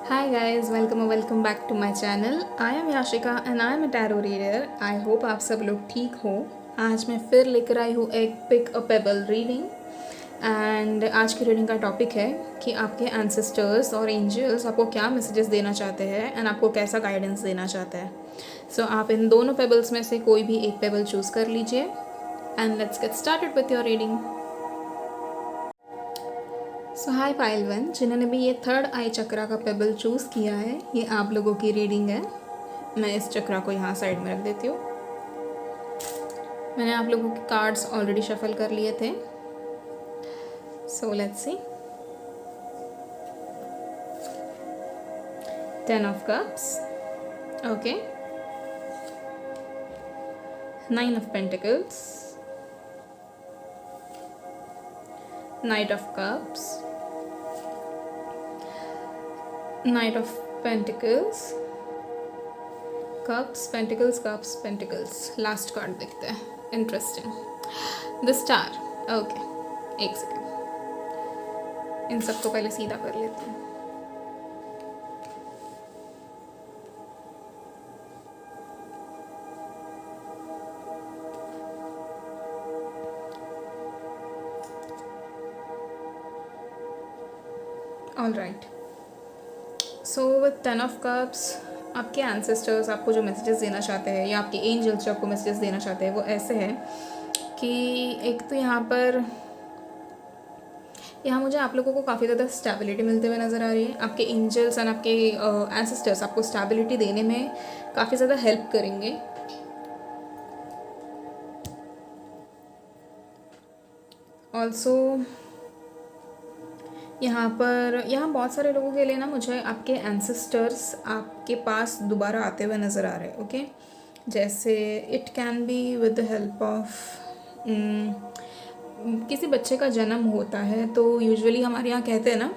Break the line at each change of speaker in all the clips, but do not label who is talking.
Hi guys, welcome or welcome back to my channel. I am Yashika and I am a tarot reader. I hope आप सब लोग ठीक हो। आज मैं फिर लेकर आई हूँ एक pick a pebble reading and आज की रीडिंग का टॉपिक है कि आपके एंसेस्टर्स और एंजल्स आपको क्या मैसेजेस देना चाहते हैं एंड आपको कैसा गाइडेंस देना चाहते हैं। सो आप इन दोनों पेबल्स में से कोई भी एक पेबल चूज़ कर लीजिए and let's get started with your reading. So hi pile one, जिन्होंने भी ये थर्ड आई चक्रा का पेबल चूज़ किया है, ये आप लोगों की रीडिंग है। मैं इस चक्रा को यहाँ साइड में रख देती हूँ। मैंने आप लोगों के कार्ड्स ऑलरेडी शफल कर लिए थे। So let's see. 10 of cups, okay. 9 of pentacles, Knight of Cups, Knight of Pentacles, Cups, Pentacles, Cups, Pentacles। Last card देखते हैं, इंटरेस्टिंग। The star, okay. एक सेकेंड, इन सबको पहले सीधा कर लेते हैं। All right, so with 10 of cups आपके एंसेस्टर्स आपको जो मैसेजेस देना चाहते हैं या आपके एंजल्स जो आपको मैसेजेस देना चाहते हैं वो ऐसे हैं कि एक तो यहाँ मुझे आप लोगों को काफ़ी ज़्यादा स्टेबिलिटी मिलते हुए नज़र आ रही है। आपके एंजल्स एंड आपके एंसेस्टर्स आपको स्टेबिलिटी देने में काफ़ी ज़्यादा हेल्प करेंगे। ऑल्सो यहाँ बहुत सारे लोगों के लिए ना मुझे आपके एंसेस्टर्स आपके पास दोबारा आते हुए नज़र आ रहे हैं, ओके। जैसे it can be with the help of किसी बच्चे का जन्म होता है तो यूजुअली हमारे यहाँ कहते हैं ना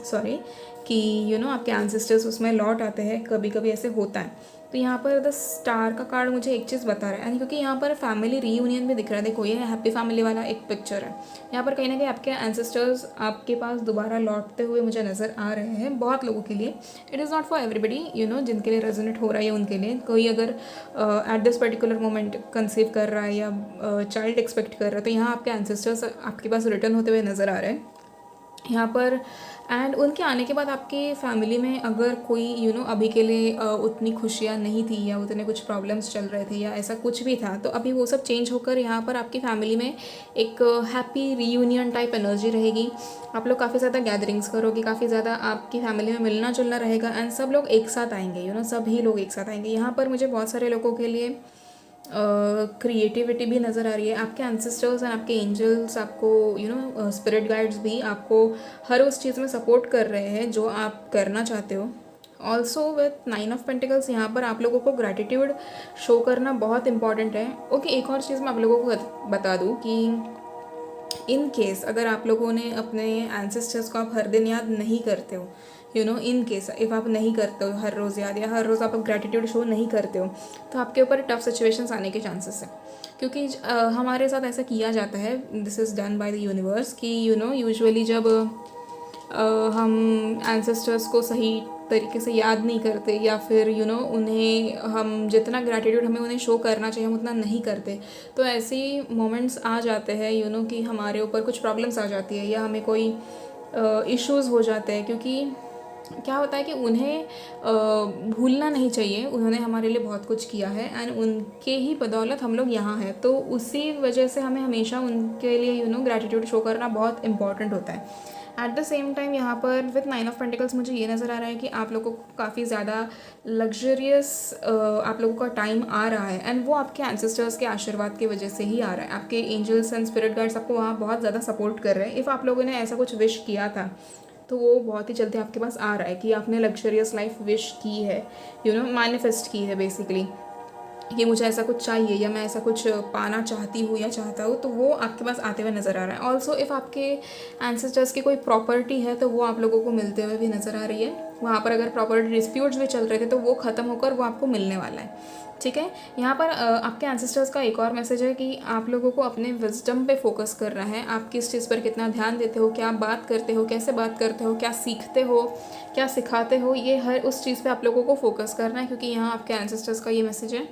सॉरी कि आपके एंसेस्टर्स उसमें लौट आते हैं, कभी कभी ऐसे होता है। तो यहाँ पर द स्टार का कार्ड मुझे एक चीज़ बता रहा है, क्योंकि यहाँ पर फैमिली रीयूनियन भी दिख रहा है। देखो ये हैप्पी फैमिली वाला एक पिक्चर है। यहाँ पर कहीं ना कहीं आपके एंसेस्टर्स आपके पास दोबारा लौटते हुए मुझे नज़र आ रहे हैं बहुत लोगों के लिए। It is not for everybody, जिनके लिए रेजोनेट हो रहा है उनके लिए। कोई अगर at this particular moment conceive कर रहा है या चाइल्ड एक्सपेक्ट कर रहा है तो यहाँ आपके एंसेस्टर्स आपके पास रिटर्न होते हुए नज़र आ रहे हैं यहाँ पर। एंड उनके आने के बाद आपकी फैमिली में अगर कोई अभी के लिए उतनी खुशियाँ नहीं थी या उतने कुछ प्रॉब्लम्स चल रहे थे या ऐसा कुछ भी था, तो अभी वो सब चेंज होकर यहाँ पर आपकी फैमिली में एक हैप्पी रीयूनियन टाइप एनर्जी रहेगी। आप लोग काफ़ी ज़्यादा गैदरिंग्स करोगे, काफ़ी ज़्यादा आपकी फैमिली में मिलना जुलना रहेगा एंड सब लोग एक साथ आएंगे, सभी लोग एक साथ आएंगे। यहाँ पर मुझे बहुत सारे लोगों के लिए क्रिएटिविटी भी नज़र आ रही है। आपके एंसेस्टर्स एंड आपके एंजल्स आपको स्पिरिट गाइड्स भी आपको हर उस चीज़ में सपोर्ट कर रहे हैं जो आप करना चाहते हो। ऑल्सो विथ 9 ऑफ पेंटिकल्स यहाँ पर आप लोगों को ग्रैटिट्यूड शो करना बहुत इंपॉर्टेंट है, ओके। एक और चीज़ मैं आप लोगों को बता दूँ कि इन केस अगर आप लोगों ने अपने एंसेस्टर्स को आप हर दिन याद नहीं करते हो, इन केस इफ़ आप नहीं करते हो हर रोज़ याद या हर रोज़ आप ग्रैटिट्यूड शो नहीं करते हो तो आपके ऊपर टफ सिचुएशंस आने के चांसेस हैं। क्योंकि हमारे साथ ऐसा किया जाता है, this is done by the universe कि यूजुअली जब हम एंसेस्टर्स को सही तरीके से याद नहीं करते या फिर उन्हें हम जितना ग्रैटिट्यूड हमें उन्हें शो करना चाहिए हम उतना नहीं करते, तो ऐसे मोमेंट्स आ जाते हैं कि हमारे ऊपर कुछ प्रॉब्लम्स आ जाती है या हमें कोई इश्यूज़ हो जाते हैं। क्योंकि क्या होता है कि उन्हें भूलना नहीं चाहिए, उन्होंने हमारे लिए बहुत कुछ किया है एंड उनके ही बदौलत हम लोग यहाँ हैं, तो उसी वजह से हमें हमेशा उनके लिए ग्रैटिट्यूड शो करना बहुत इंपॉर्टेंट होता है। एट द सेम टाइम यहाँ पर विथ 9 ऑफ पेंटिकल्स मुझे ये नज़र आ रहा है कि आप लोगों को काफ़ी ज़्यादा लग्जरियस आप लोगों का टाइम आ रहा है एंड वो आपके एंसेस्टर्स के आशीर्वाद की वजह से ही आ रहा है। आपके एंजल्स एंड स्पिरिट गाइड्स आपको वहाँ बहुत ज़्यादा सपोर्ट कर रहे हैं। इफ़ आप लोगों ने ऐसा कुछ विश किया था तो वो बहुत ही जल्दी आपके पास आ रहा है कि आपने लग्जरियस लाइफ विश की है, मैनिफेस्ट की है बेसिकली कि मुझे ऐसा कुछ चाहिए या मैं ऐसा कुछ पाना चाहती हूँ या चाहता हूँ, तो वो आपके पास आते हुए नज़र आ रहा है। ऑल्सो इफ़ आपके एंसेस्टर्स की कोई प्रॉपर्टी है तो वो आप लोगों को मिलते हुए भी नज़र आ रही है। वहाँ पर अगर प्रॉपर्टी डिस्प्यूट्स भी चल रहे थे तो वो ख़त्म होकर वो आपको मिलने वाला है। ठीक है, यहाँ पर आपके एंसेस्टर्स का एक और मैसेज है कि आप लोगों को अपने विजडम पे फोकस करना है। आप किस चीज़ पर कितना ध्यान देते हो, क्या बात करते हो, कैसे बात करते हो, क्या सीखते हो, क्या सिखाते हो, ये हर उस चीज़ पे आप लोगों को फोकस करना है, क्योंकि यहाँ आपके एंसेस्टर्स का ये मैसेज है।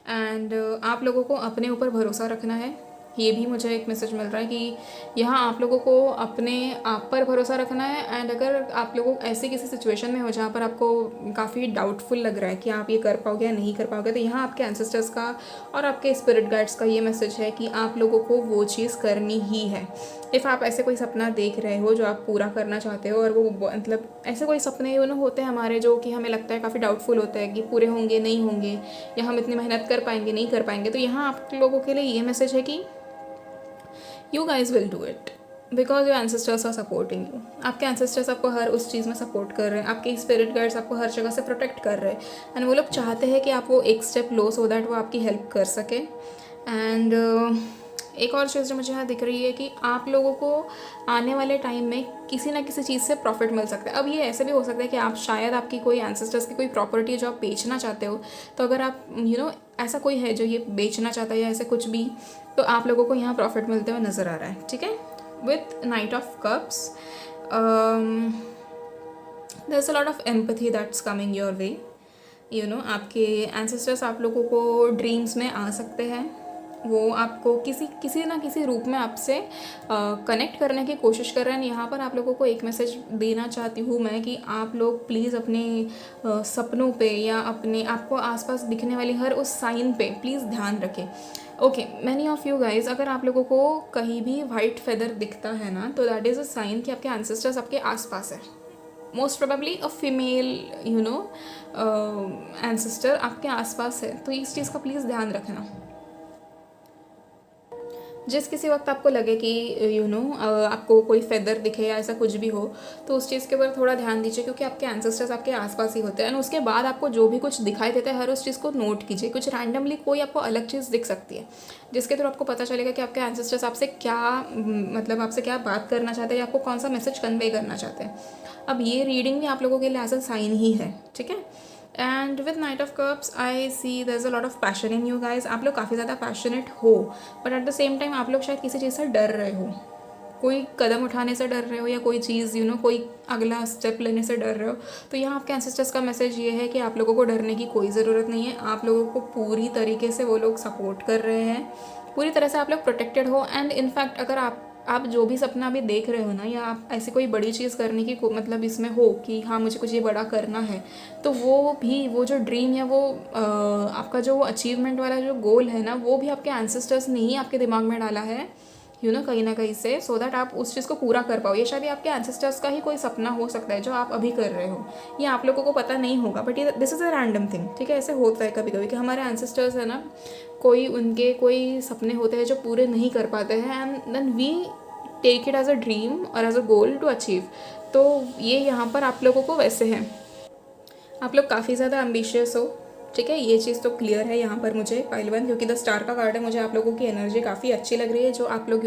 एंड आप लोगों को अपने ऊपर भरोसा रखना है। ये भी मुझे एक मैसेज मिल रहा है कि यहाँ आप लोगों को अपने आप पर भरोसा रखना है। एंड अगर आप लोगों ऐसे किसी सिचुएशन में हो जहाँ पर आपको काफ़ी डाउटफुल लग रहा है कि आप ये कर पाओगे या नहीं कर पाओगे, तो यहाँ आपके एंसेस्टर्स का और आपके स्पिरिट गाइड्स का ये मैसेज है कि आप लोगों को वो चीज़ करनी ही है। इफ़ आप ऐसे कोई सपना देख रहे हो जो आप पूरा करना चाहते हो, और वो मतलब ऐसे कोई सपने होते हैं हमारे जो कि हमें लगता है काफ़ी डाउटफुल होता है कि पूरे होंगे नहीं होंगे, या हम इतनी मेहनत कर पाएंगे नहीं कर पाएंगे, तो यहाँ आप लोगों के लिए ये मैसेज है कि you guys will do it because your ancestors are supporting you। आपके ancestors आपको हर उस चीज़ में सपोर्ट कर रहे हैं, आपके स्पिरिट गाइड्स आपको हर जगह से प्रोटेक्ट कर रहे हैं। एंड वो लोग चाहते हैं कि आप वो एक स्टेप लो सो दैट वो आपकी हेल्प कर सके। एंड एक और चीज़ जो मुझे यहाँ दिख रही है कि आप लोगों को आने वाले टाइम में किसी ना किसी चीज़ से प्रॉफिट मिल सकता है। अब ये ऐसे भी हो सकता है कि आप शायद आपकी कोई एंसेस्टर्स की कोई प्रॉपर्टी जो आप बेचना चाहते हो, तो अगर आप ऐसा कोई है जो ये बेचना चाहता है या ऐसे कुछ भी, तो आप लोगों को यहाँ प्रॉफिट मिलते हुए नज़र आ रहा है। ठीक है, with knight of cups there is a lot of empathy that's coming your way. आपके एंसेस्टर्स आप लोगों को ड्रीम्स में आ सकते हैं। वो आपको किसी ना किसी रूप में आपसे कनेक्ट करने की कोशिश कर रहे हैं। यहाँ पर आप लोगों को एक मैसेज देना चाहती हूँ मैं कि आप लोग प्लीज़ अपने सपनों पे या अपने आपको आसपास दिखने वाली हर उस साइन पे प्लीज़ ध्यान रखें। Okay, many of you guys, अगर आप लोगों को कहीं भी वाइट फेदर दिखता है ना, तो दैट इज़ अ साइन कि आपके एंसेस्टर्स आपके आसपास है। Most probably a female ancestor आपके आसपास है, तो इस चीज़ का प्लीज़ ध्यान रखना। जिस किसी वक्त आपको लगे कि आपको कोई फेदर दिखे या ऐसा कुछ भी हो, तो उस चीज़ के ऊपर थोड़ा ध्यान दीजिए, क्योंकि आपके एंसेस्टर्स आपके आसपास ही होते हैं। एंड उसके बाद आपको जो भी कुछ दिखाई देता है हर उस चीज़ को नोट कीजिए। कुछ रैंडमली कोई आपको अलग चीज़ दिख सकती है जिसके थ्रू आपको पता चलेगा कि आपके एंसेस्टर्स आपसे क्या मतलब आपसे क्या बात करना चाहते हैं या आपको कौन सा मैसेज कन्वे करना चाहते हैं। अब ये रीडिंग भी आप लोगों के लिए एज अ साइन ही है। ठीक है, and with knight of cups I see there is a lot of passion in you guys. आप लोग काफ़ी ज़्यादा पैशनेट हो, but at the same time आप लोग शायद किसी चीज़ से डर रहे हो, कोई कदम उठाने से डर रहे हो, या कोई चीज़ कोई अगला स्टेप लेने से डर रहे हो। तो यहाँ आपके एंसेस्टर्स का मैसेज ये है कि आप लोगों को डरने की कोई ज़रूरत नहीं है। आप लोगों को पूरी तरीके से वो लोग सपोर्ट कर रहे हैं, पूरी तरह से आप लोग प्रोटेक्टेड हो। एंड इनफैक्ट अगर आप जो भी सपना अभी देख रहे हो ना, या आप ऐसी कोई बड़ी चीज़ करने की मतलब इसमें हो कि हाँ मुझे कुछ ये बड़ा करना है, तो वो जो ड्रीम या वो आपका जो अचीवमेंट वाला जो गोल है ना, वो भी आपके एंसेस्टर्स ने ही आपके दिमाग में डाला है कहीं ना कहीं से, सो दैट आप उस चीज़ को पूरा कर पाओ। ये शायद आपके एंसेस्टर्स का ही कोई सपना हो सकता है जो आप अभी कर रहे हो, ये आप लोगों को पता नहीं होगा, बट ये this is a random thing. ठीक है, ऐसे होता है कभी कभी कि हमारे एंसेस्टर्स है ना, उनके कोई सपने होते हैं जो पूरे नहीं कर पाते हैं, and then we take it as a dream और as a goal to achieve. तो ये यहाँ पर आप लोगों को वैसे है, आप लोग काफ़ी ज़्यादा एम्बिशियस हो। ठीक है, ये चीज़ तो क्लियर है यहाँ पर मुझे पाइल 1, क्योंकि द स्टार का कार्ड है। मुझे आप लोगों की एनर्जी काफ़ी अच्छी लग रही है, जो आप लोग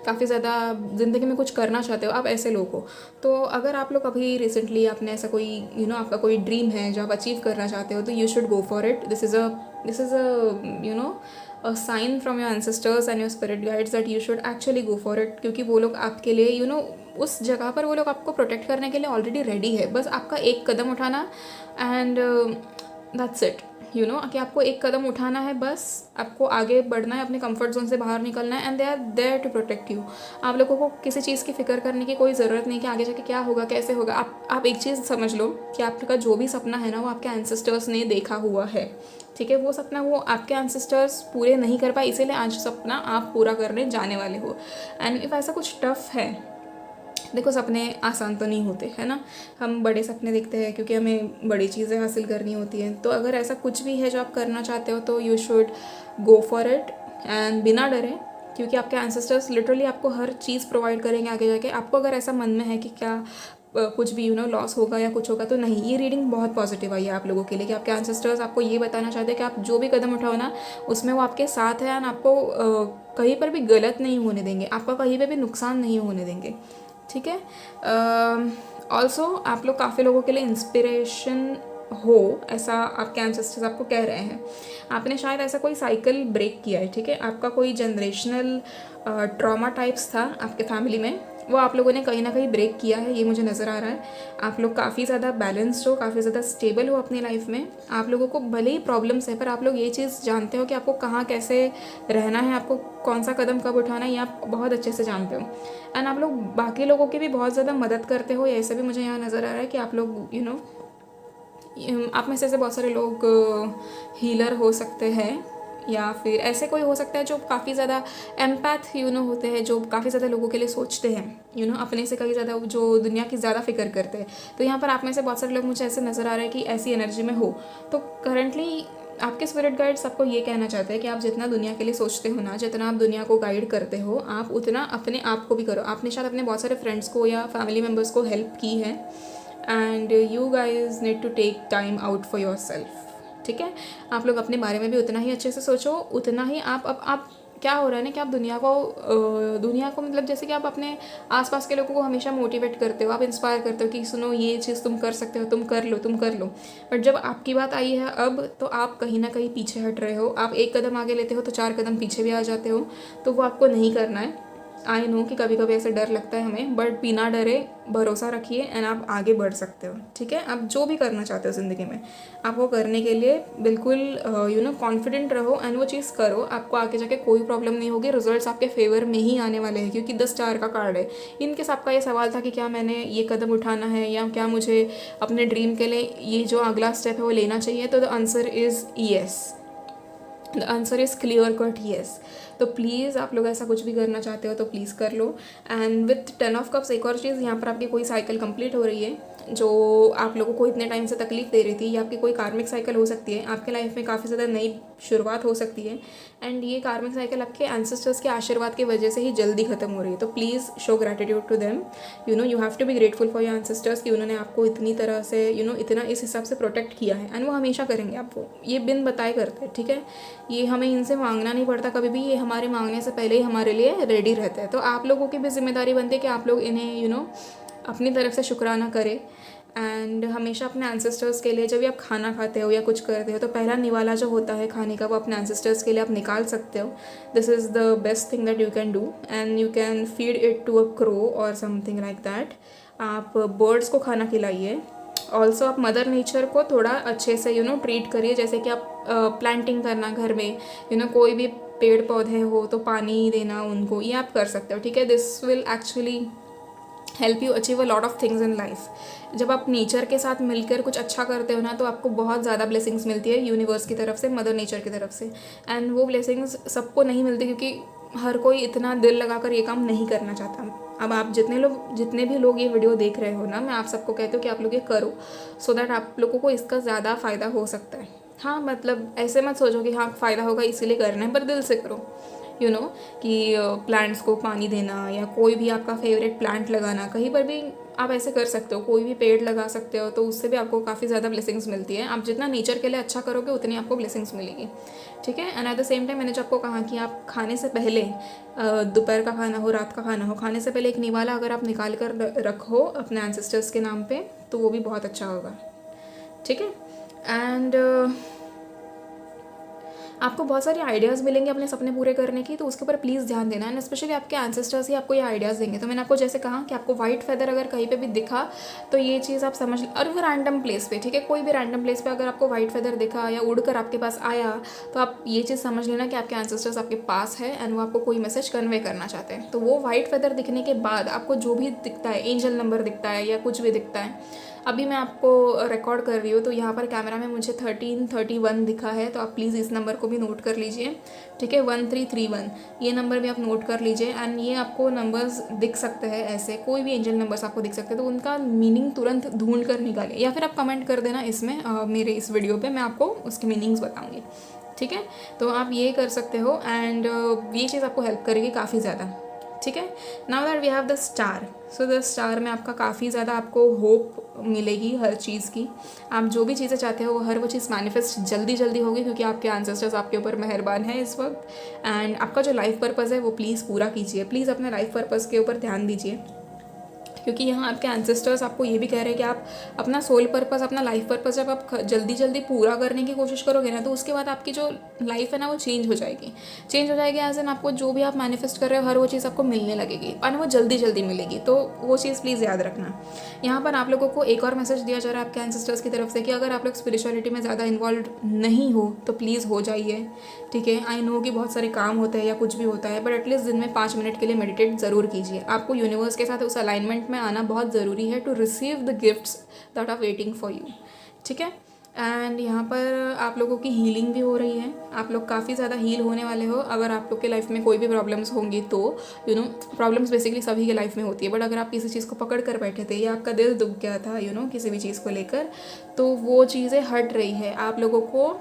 काफ़ी ज़्यादा ज़िंदगी में कुछ करना चाहते हो, आप ऐसे लोग हो। तो अगर आप लोग अभी रिसेंटली आपने ऐसा कोई आपका कोई ड्रीम है जो आप अचीव करना चाहते हो, तो you should go for it. This is a a sign from your ancestors and your spirit guides that you should actually go for it, क्योंकि वो लोग आपके लिए उस जगह पर वो लोग आपको प्रोटेक्ट करने के लिए ऑलरेडी रेडी है। बस आपका एक कदम उठाना, एंड दैट्स इट। कि आपको एक कदम उठाना है, बस आपको आगे बढ़ना है, अपने कंफर्ट जोन से बाहर निकलना है, and they are there to protect you. आप लोगों को किसी चीज़ की फिक्र करने की कोई ज़रूरत नहीं कि आगे जाके क्या होगा कैसे होगा। आप एक चीज़ समझ लो कि आपका जो भी सपना है ना, वो आपके एंसेस्टर्स ने देखा हुआ है। ठीक है, वो सपना वो आपके एंसेस्टर्स पूरे नहीं कर पाए, इसीलिए आज सपना आप पूरा करने जाने वाले हो। एंड इफ़ ऐसा कुछ टफ है, देखो सपने आसान तो नहीं होते है ना, हम बड़े सपने देखते हैं क्योंकि हमें बड़ी चीज़ें हासिल करनी होती हैं। तो अगर ऐसा कुछ भी है जो आप करना चाहते हो, तो you should go for it and बिना डरे, क्योंकि आपके एंसेस्टर्स लिटरली आपको हर चीज़ प्रोवाइड करेंगे आगे जाके। आपको अगर ऐसा मन में है कि क्या कुछ भी लॉस होगा या कुछ होगा, तो नहीं। ये रीडिंग बहुत पॉजिटिव आई है आप लोगों के लिए कि आपके एंसेस्टर्स आपको ये बताना चाहते हैं कि आप जो भी कदम उठाओ ना, उसमें वो आपके साथ है, एंड आपको कहीं पर भी गलत नहीं होने देंगे, आपका कहीं पर भी नुकसान नहीं होने देंगे। ठीक है, ऑल्सो आप लोग काफ़ी लोगों के लिए इंस्पिरेशन हो, ऐसा आपके एंसेस्टर्स आपको कह रहे हैं। आपने शायद ऐसा कोई साइकिल ब्रेक किया है, ठीक है, आपका कोई जनरेशनल ट्रॉमा टाइप्स था आपके फैमिली में, वो आप लोगों ने कहीं ना कहीं ब्रेक किया है, ये मुझे नज़र आ रहा है। आप लोग काफ़ी ज़्यादा बैलेंस्ड हो, काफ़ी ज़्यादा स्टेबल हो अपनी लाइफ में। आप लोगों को भले ही प्रॉब्लम्स है, पर आप लोग ये चीज़ जानते हो कि आपको कहाँ कैसे रहना है, आपको कौन सा कदम कब उठाना है, ये आप बहुत अच्छे से जानते हो। एंड आप लोग बाकी लोगों की भी बहुत ज़्यादा मदद करते हो, ऐसे भी मुझे यहाँ नज़र आ रहा है कि आप लोग आप में से बहुत सारे लोग हीलर हो सकते हैं, या फिर ऐसे कोई हो सकता है जो काफ़ी ज़्यादा एम्पैथ होते हैं, जो काफ़ी ज़्यादा लोगों के लिए सोचते हैं, अपने से कहीं ज़्यादा, जो दुनिया की ज़्यादा फिक्र करते हैं। तो यहाँ पर आप में से बहुत सारे लोग मुझे ऐसे नज़र आ रहे हैं कि ऐसी एनर्जी में हो। तो करंटली आपके स्पिरिट गाइड्स आपको ये कहना चाहते हैं कि आप जितना दुनिया के लिए सोचते हो ना, जितना आप दुनिया को गाइड करते हो, आप उतना अपने आप को भी करो। आपने शायद अपने बहुत सारे फ्रेंड्स को या फैमिली मेम्बर्स को हेल्प की है, and you guys need to take time out for yourself, ठीक है। आप लोग अपने बारे में भी उतना ही अच्छे से सोचो, उतना ही आप क्या हो रहा है ना कि आप दुनिया को मतलब जैसे कि आप अपने आसपास के लोगों को हमेशा मोटिवेट करते हो, आप इंस्पायर करते हो कि सुनो ये चीज़ तुम कर सकते हो, तुम कर लो। बट जब आपकी बात आई है अब, तो आप कहीं ना कहीं पीछे हट रहे हो। आप एक कदम आगे लेते हो तो 4 कदम पीछे भी आ जाते हो, तो वो आपको नहीं करना है। आई नो कि कभी कभी ऐसे डर लगता है हमें, बट बिना डरे भरोसा रखिए एंड आप आगे बढ़ सकते हो, ठीक है। आप जो भी करना चाहते हो ज़िंदगी में, आप वो करने के लिए बिल्कुल कॉन्फिडेंट रहो एंड वो चीज़ करो। आपको आगे जाके कोई प्रॉब्लम नहीं होगी, रिजल्ट्स आपके फेवर में ही आने वाले हैं, क्योंकि 10 स्टार का कार्ड है। इनकेस आपका ये सवाल था कि क्या मैंने ये कदम उठाना है, या क्या मुझे अपने ड्रीम के लिए ये जो अगला स्टेप है वो लेना चाहिए, तो the answer is yes. The answer is clear cut yes. तो प्लीज़ आप लोग ऐसा कुछ भी करना चाहते हो तो प्लीज़ कर लो। एंड विथ 10 ऑफ कप्स एक और चीज़, यहाँ पर आपकी कोई साइकिल कंप्लीट हो रही है जो आप लोगों को इतने टाइम से तकलीफ दे रही थी। ये आपकी कोई कार्मिक साइकिल हो सकती है, आपके लाइफ में काफ़ी ज़्यादा नई शुरुआत हो सकती है। एंड ये कार्मिक साइकिल आपके एंसेस्टर्स के आशीर्वाद की वजह से ही जल्दी ख़त्म हो रही है। तो please show gratitude to them, you have to be grateful for your ancestors कि उन्होंने आपको इतनी तरह से इतना इस हिसाब से प्रोटेक्ट किया है। एंड वो हमेशा करेंगे आपको, ये बिन बताए करते हैं, ठीक है। ये हमें इनसे मांगना नहीं पड़ता कभी भी, ये हमारे मांगने से पहले ही हमारे लिए रेडी रहते हैं। तो आप लोगों की भी जिम्मेदारी बनती है कि आप लोग इन्हें अपनी तरफ से शुक्राना करें। एंड हमेशा अपने एंसेस्टर्स के लिए जब भी आप खाना खाते हो या कुछ करते हो, तो पहला निवाला जो होता है खाने का, वो अपने एंसेस्टर्स के लिए आप निकाल सकते हो। This is the best thing that you can do, and you can feed it to a crow और समथिंग लाइक दैट। आप बर्ड्स को खाना खिलाइए। ऑल्सो आप मदर नेचर को थोड़ा अच्छे से ट्रीट करिए, जैसे कि आप प्लांटिंग करना घर में, कोई भी पेड़ पौधे हो तो पानी देना उनको, ये आप कर सकते हो, ठीक है। This will actually help you achieve a lot of things in life. जब आप नेचर के साथ मिलकर कुछ अच्छा करते हो ना, तो आपको बहुत ज़्यादा ब्लेसिंग्स मिलती है यूनिवर्स की तरफ से, मदर नेचर की तरफ से। एंड वो ब्लेसिंग्स सबको नहीं मिलती, क्योंकि हर कोई इतना दिल लगाकर ये काम नहीं करना चाहता। अब आप जितने भी लोग ये वीडियो देख रहे हो ना, मैं आप सबको कहती हूँ कि आप लोग ये करो, सो दैट आप लोगों को इसका ज़्यादा फ़ायदा हो सकता है। हाँ, मतलब ऐसे मत सोचो कि हाँ फ़ायदा होगा इसीलिए करना है, पर दिल से करो। कि प्लांट्स को पानी देना, या कोई भी आपका फेवरेट प्लांट लगाना, कहीं पर भी आप ऐसे कर सकते हो, कोई भी पेड़ लगा सकते हो, तो उससे भी आपको काफ़ी ज़्यादा ब्लेसिंग्स मिलती है। आप जितना नेचर के लिए अच्छा करोगे उतनी आपको ब्लेसिंग्स मिलेगी, ठीक है। And eight the same time मैंने जो आपको कहा कि आप खाने से पहले, दोपहर का खाना हो, रात का खाना हो, खाने से पहले एक निवाला अगर आप निकाल कर रखो अपने एंसेस्टर्स के नाम पे, तो वो भी बहुत अच्छा होगा, ठीक है। एंड आपको बहुत सारे आइडियाज़ मिलेंगे अपने सपने पूरे करने की, तो उसके ऊपर प्लीज़ ध्यान देना। एंड स्पेशली आपके एंसेस्टर्स ही आपको ये आइडियाज़ देंगे। तो मैंने आपको जैसे कहा कि आपको वाइट फेदर अगर कहीं पे भी दिखा, तो ये चीज़ आप समझ, और वो रैंडम प्लेस पे, ठीक है, कोई भी रैंडम प्लेस पे अगर आपको वाइट फेदर दिखा या उड़कर आपके पास आया, तो आप ये चीज़ समझ लेना कि आपके एंसेस्टर्स आपके पास है एंड वो आपको कोई मैसेज कन्वे करना चाहते हैं। तो वो वाइट फेदर दिखने के बाद आपको जो भी दिखता है, एंजल नंबर दिखता है या कुछ भी दिखता है, अभी मैं आपको रिकॉर्ड कर रही हूँ तो यहाँ पर कैमरा में मुझे 1331 दिखा है, तो आप प्लीज़ इस नंबर को भी नोट कर लीजिए, ठीक है। 1331 ये नंबर भी आप नोट कर लीजिए। एंड ये आपको नंबर्स दिख सकते हैं, ऐसे कोई भी एंजल नंबर्स आपको दिख सकते हैं, तो उनका मीनिंग तुरंत ढूंढ कर निकालिए, या फिर आप कमेंट कर देना इसमें, मेरे इस वीडियो पर मैं आपको उसके मीनिंग्स बताऊँगी, ठीक है। तो आप ये कर सकते हो एंड ये चीज़ आपको हेल्प करेगी काफ़ी ज़्यादा, ठीक है। Now that we have the star, so the star में आपका काफ़ी ज़्यादा आपको होप मिलेगी हर चीज़ की। आप जो भी चीज़ें चाहते हो हर वो चीज़ मैनिफेस्ट जल्दी होगी, क्योंकि आपके एंसेस्टर्स आपके ऊपर मेहरबान है इस वक्त। एंड आपका जो लाइफ पर्पज़ है वो प्लीज़ पूरा कीजिए, प्लीज़ अपने लाइफ पर्पज़ के ऊपर ध्यान दीजिए, क्योंकि यहाँ आपके एंसेस्टर्स आपको ये भी कह रहे हैं कि आप अपना सोल पर्पस, अपना लाइफ पर्पस जब आप जल्दी जल्दी पूरा करने की कोशिश करोगे ना, तो उसके बाद आपकी जो लाइफ है ना वो चेंज हो जाएगी एज एन आपको जो भी आप मैनिफेस्ट कर रहे हो हर वो चीज़ आपको मिलने लगेगी और वो जल्दी जल्दी मिलेगी। तो वो चीज़ प्लीज़ याद रखना। यहाँ पर आप लोगों को एक और मैसेज दिया जा रहा है आपके एंसेस्टर्स की तरफ से कि अगर आप लोग स्पिरिचुअलिटी में ज़्यादा इन्वॉल्व नहीं हो तो प्लीज़ हो जाइए, ठीक है। आई नो कि बहुत सारे काम होते हैं या कुछ भी होता है, बट एटलीस्ट दिन में 5 मिनट के लिए मेडिटेट ज़रूर कीजिए। आपको यूनिवर्स के साथ उस अलाइनमेंट में आना बहुत ज़रूरी है to receive the gifts that are waiting for you, ठीक है। एंड यहाँ पर आप लोगों की हीलिंग भी हो रही है, आप लोग काफ़ी ज़्यादा हील होने वाले हो। अगर आप लोग के लाइफ में कोई भी प्रॉब्लम्स होंगी तो प्रॉब्लम्स बेसिकली सभी के लाइफ में होती है, बट अगर आप किसी चीज़ को पकड़ कर बैठे थे या आपका दिल दुख गया था किसी भी चीज़ को लेकर, तो वो चीज़ें हट रही है। आप लोगों को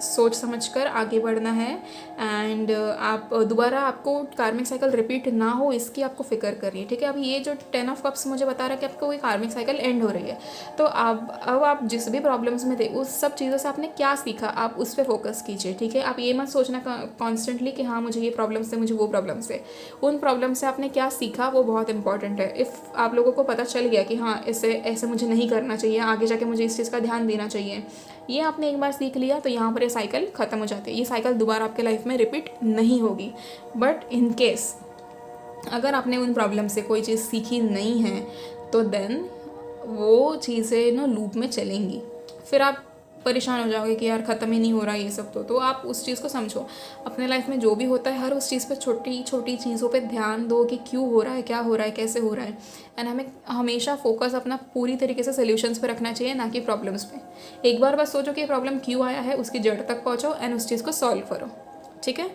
सोच समझकर आगे बढ़ना है एंड आप दोबारा आपको कार्मिक साइकिल रिपीट ना हो इसकी आपको फिक्र करिए, ठीक है। अभी ये जो 10 ऑफ कप्स मुझे बता रहा है कि आपको कोई कार्मिक साइकिल एंड हो रही है, तो अब आप जिस भी प्रॉब्लम्स में थे उस सब चीज़ों से आपने क्या सीखा आप उस पर फोकस कीजिए, ठीक है। आप ये मत सोचना कॉन्स्टेंटली कि हाँ मुझे ये प्रॉब्लम्स है, मुझे वो प्रॉब्लम्स है। उन प्रॉब्लम से आपने क्या सीखा वो बहुत इंपॉर्टेंट है। इफ़ आप लोगों को पता चल गया कि हाँ ऐसे मुझे नहीं करना चाहिए, आगे जाके मुझे इस चीज़ का ध्यान देना चाहिए, ये आपने एक बार सीख लिया, तो यहाँ पर ये साइकिल ख़त्म हो जाती है। ये साइकिल दोबारा आपके लाइफ में रिपीट नहीं होगी। बट इन केस अगर आपने उन प्रॉब्लम से कोई चीज़ सीखी नहीं है तो देन वो चीज़ें लूप में चलेंगी, फिर आप परेशान हो जाओगे कि यार ख़त्म ही नहीं हो रहा ये सब। तो आप उस चीज़ को समझो, अपने लाइफ में जो भी होता है हर उस चीज़ पर छोटी छोटी चीज़ों पे ध्यान दो कि क्यों हो रहा है, क्या हो रहा है, कैसे हो रहा है। एंड हमें हमेशा फोकस अपना पूरी तरीके से सोल्यूशंस पे रखना चाहिए, ना कि प्रॉब्लम्स पे। एक बार बस सोचो कि प्रॉब्लम क्यों आया है, उसकी जड़ तक पहुँचो एंड उस चीज़ को सॉल्व करो, ठीक है।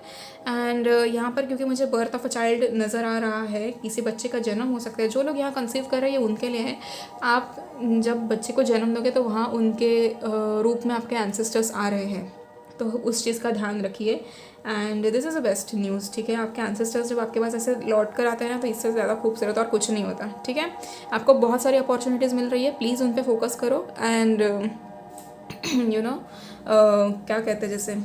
एंड यहाँ पर क्योंकि मुझे बर्थ ऑफ अ चाइल्ड नज़र आ रहा है, किसी बच्चे का जन्म हो सकता है। जो लोग यहाँ कंसीव कर रहे हैं उनके लिए है। आप जब बच्चे को जन्म दोगे तो वहाँ उनके रूप में आपके एंसेस्टर्स आ रहे हैं, तो उस चीज़ का ध्यान रखिए। And this is a best news, ठीक है। आपके एंसेस्टर्स जब आपके पास ऐसे लौट कर आते हैं ना, तो इससे ज़्यादा खूबसूरत और कुछ नहीं होता, ठीक है। आपको बहुत सारी अपॉर्चुनिटीज़ मिल रही है, प्लीज़ उन पर फोकस करो। एंड क्या कहते हैं, जैसे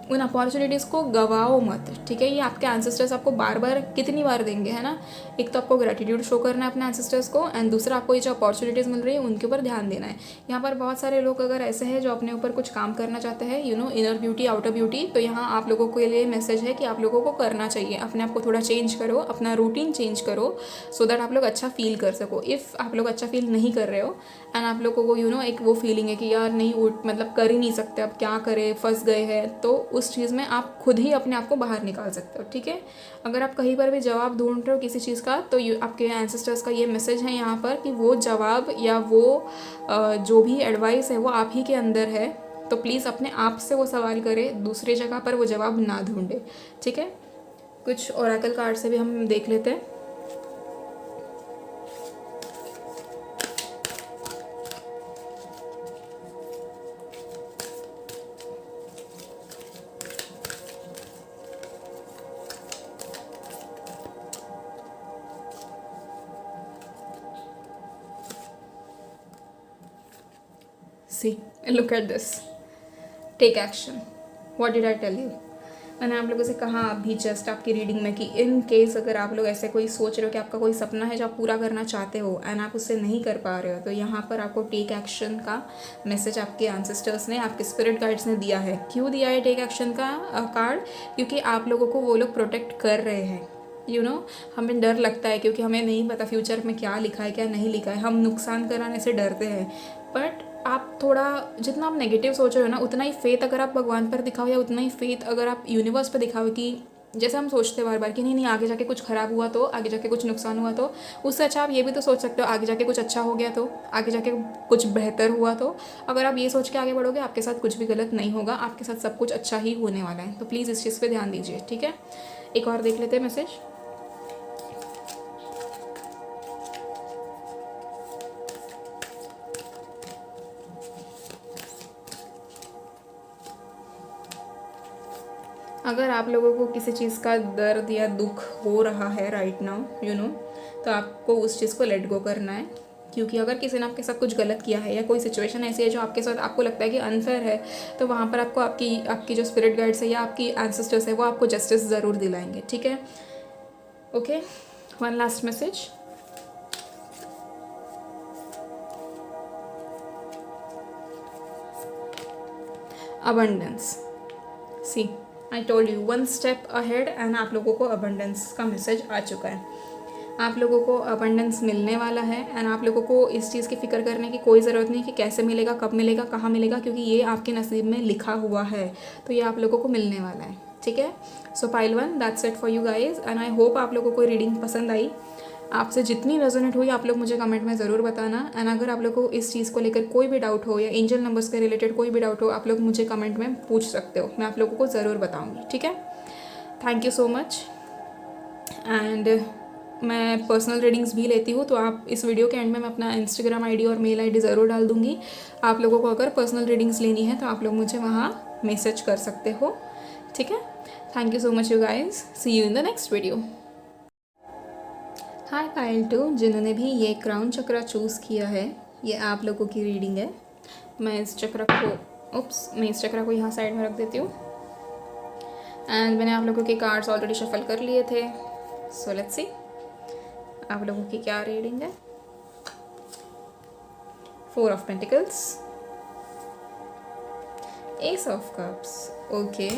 उन अपॉर्चुनिटीज़ को गवाओ मत, ठीक है। ये आपके एंसेस्टर्स आपको बार बार कितनी बार देंगे, है ना। एक तो आपको ग्रेटिट्यूड शो करना है अपने एंसेस्टर्स को, एंड दूसरा आपको ये जो अपॉर्चुनिटीज़ मिल रही है उनके ऊपर ध्यान देना है। यहाँ पर बहुत सारे लोग अगर ऐसे हैं जो अपने ऊपर कुछ काम करना चाहते हैं, इनर ब्यूटी आउटर ब्यूटी, तो यहाँ आप लोगों के लिए मैसेज है कि आप लोगों को करना चाहिए। अपने आप को थोड़ा चेंज करो, अपना रूटीन चेंज करो, सो दैट आप लोग अच्छा फील कर सको। इफ़ आप लोग अच्छा फील नहीं कर रहे हो एंड आप लोगों को एक वो फीलिंग है कि यार नहीं मतलब कर ही नहीं सकते, अब क्या करें, फंस गए हैं, तो उस चीज़ में आप खुद ही अपने आप को बाहर निकाल सकते हो, ठीक है। अगर आप कहीं पर भी जवाब ढूंढ रहे हो किसी चीज़ का, तो आपके एंसेस्टर्स का ये मैसेज है यहाँ पर कि वो जवाब या वो जो भी एडवाइस है वो आप ही के अंदर है। तो प्लीज़ अपने आप से वो सवाल करें, दूसरी जगह पर वो जवाब ना ढूंढे, ठीक है। कुछ ओरेकल कार्ड से भी हम देख लेते हैं। See, look at this. Take action. What did I tell you? मैंने आप लोगों से कहा अभी जस्ट आपकी रीडिंग में कि इन केस अगर आप लोग ऐसे कोई सोच रहे हो कि आपका कोई सपना है जो आप पूरा करना चाहते हो एंड आप उससे नहीं कर पा रहे हो, तो यहाँ पर आपको टेक एक्शन का मैसेज आपके एंसेस्टर्स ने, आपके स्पिरिट गाइड्स ने दिया है। क्यों दिया है टेक एक्शन का कार्ड? क्योंकि आप लोगों को वो लोग प्रोटेक्ट कर रहे हैं। हमें डर लगता है क्योंकि हमें नहीं पता फ्यूचर में क्या लिखा है क्या नहीं लिखा है, हम नुकसान कराने से डरते हैं। बट आप थोड़ा जितना आप नेगेटिव सोच रहे हो ना, उतना ही फेथ अगर आप भगवान पर दिखाओ या उतना ही फेथ अगर आप यूनिवर्स पर दिखाओ कि जैसे हम सोचते हैं बार बार कि नहीं आगे जाके कुछ ख़राब हुआ तो, आगे जाके कुछ नुकसान हुआ तो, उससे अच्छा आप ये भी तो सोच सकते हो आगे जाके कुछ अच्छा हो गया तो, आगे जाके कुछ बेहतर हुआ तो। अगर आप ये सोच के आगे बढ़ोगे आपके साथ कुछ भी गलत नहीं होगा, आपके साथ सब कुछ अच्छा ही होने वाला है। तो प्लीज़ इस चीज़ पर ध्यान दीजिए, ठीक है। एक और देख लेते हैं मैसेज। अगर आप लोगों को किसी चीज़ का दर्द या दुख हो रहा है राइट नाउ तो आपको उस चीज़ को लेट गो करना है। क्योंकि अगर किसी ने आपके साथ कुछ गलत किया है या कोई सिचुएशन ऐसी है जो आपके साथ आपको लगता है कि अनफेयर है, तो वहाँ पर आपको आपकी जो स्पिरिट गाइड्स है या आपकी एंसेस्टर्स है वो आपको जस्टिस ज़रूर दिलाएंगे, ठीक है। Okay, one last message. Abundance. See I told you, 1 step ahead and आप लोगों को अबंडेंस का मैसेज आ चुका है। आप लोगों को अबंडेंस मिलने वाला है एंड आप लोगों को इस चीज़ की फ़िक्र करने की कोई ज़रूरत नहीं कि कैसे मिलेगा, कब मिलेगा, कहाँ मिलेगा, क्योंकि ये आपके नसीब में लिखा हुआ है, तो ये आप लोगों को मिलने वाला है। ठीक है, सो pile 1 that's it for you guys and I hope आप लोगों को रीडिंग पसंद आई। आपसे जितनी रेजोनेट हुई आप लोग मुझे कमेंट में ज़रूर बताना एंड अगर आप लोग को इस चीज़ को लेकर कोई भी डाउट हो या एंजल नंबर्स के रिलेटेड कोई भी डाउट हो, आप लोग मुझे कमेंट में पूछ सकते हो, मैं आप लोगों को ज़रूर बताऊँगी। ठीक है, thank you so much. And मैं पर्सनल रीडिंग्स भी लेती हूँ, तो आप इस वीडियो के एंड में मैं अपना इंस्टाग्राम आईडी और मेल आईडी ज़रूर डाल दूँगी। आप लोगों को अगर पर्सनल रीडिंग्स लेनी है तो आप लोग मुझे वहाँ मैसेज कर सकते हो। ठीक है, thank you so much you guys, see you in the next video. Hi pile 2, जिन्होंने भी ये क्राउन चक्रा चूज़ किया है, ये आप लोगों की रीडिंग है। मैं इस चक्र को यहाँ साइड में रख देती हूँ एंड मैंने आप लोगों के कार्ड्स ऑलरेडी शफल कर लिए थे। सो लेट्स सी आप लोगों की क्या रीडिंग है। 4 of pentacles, S of cups, okay,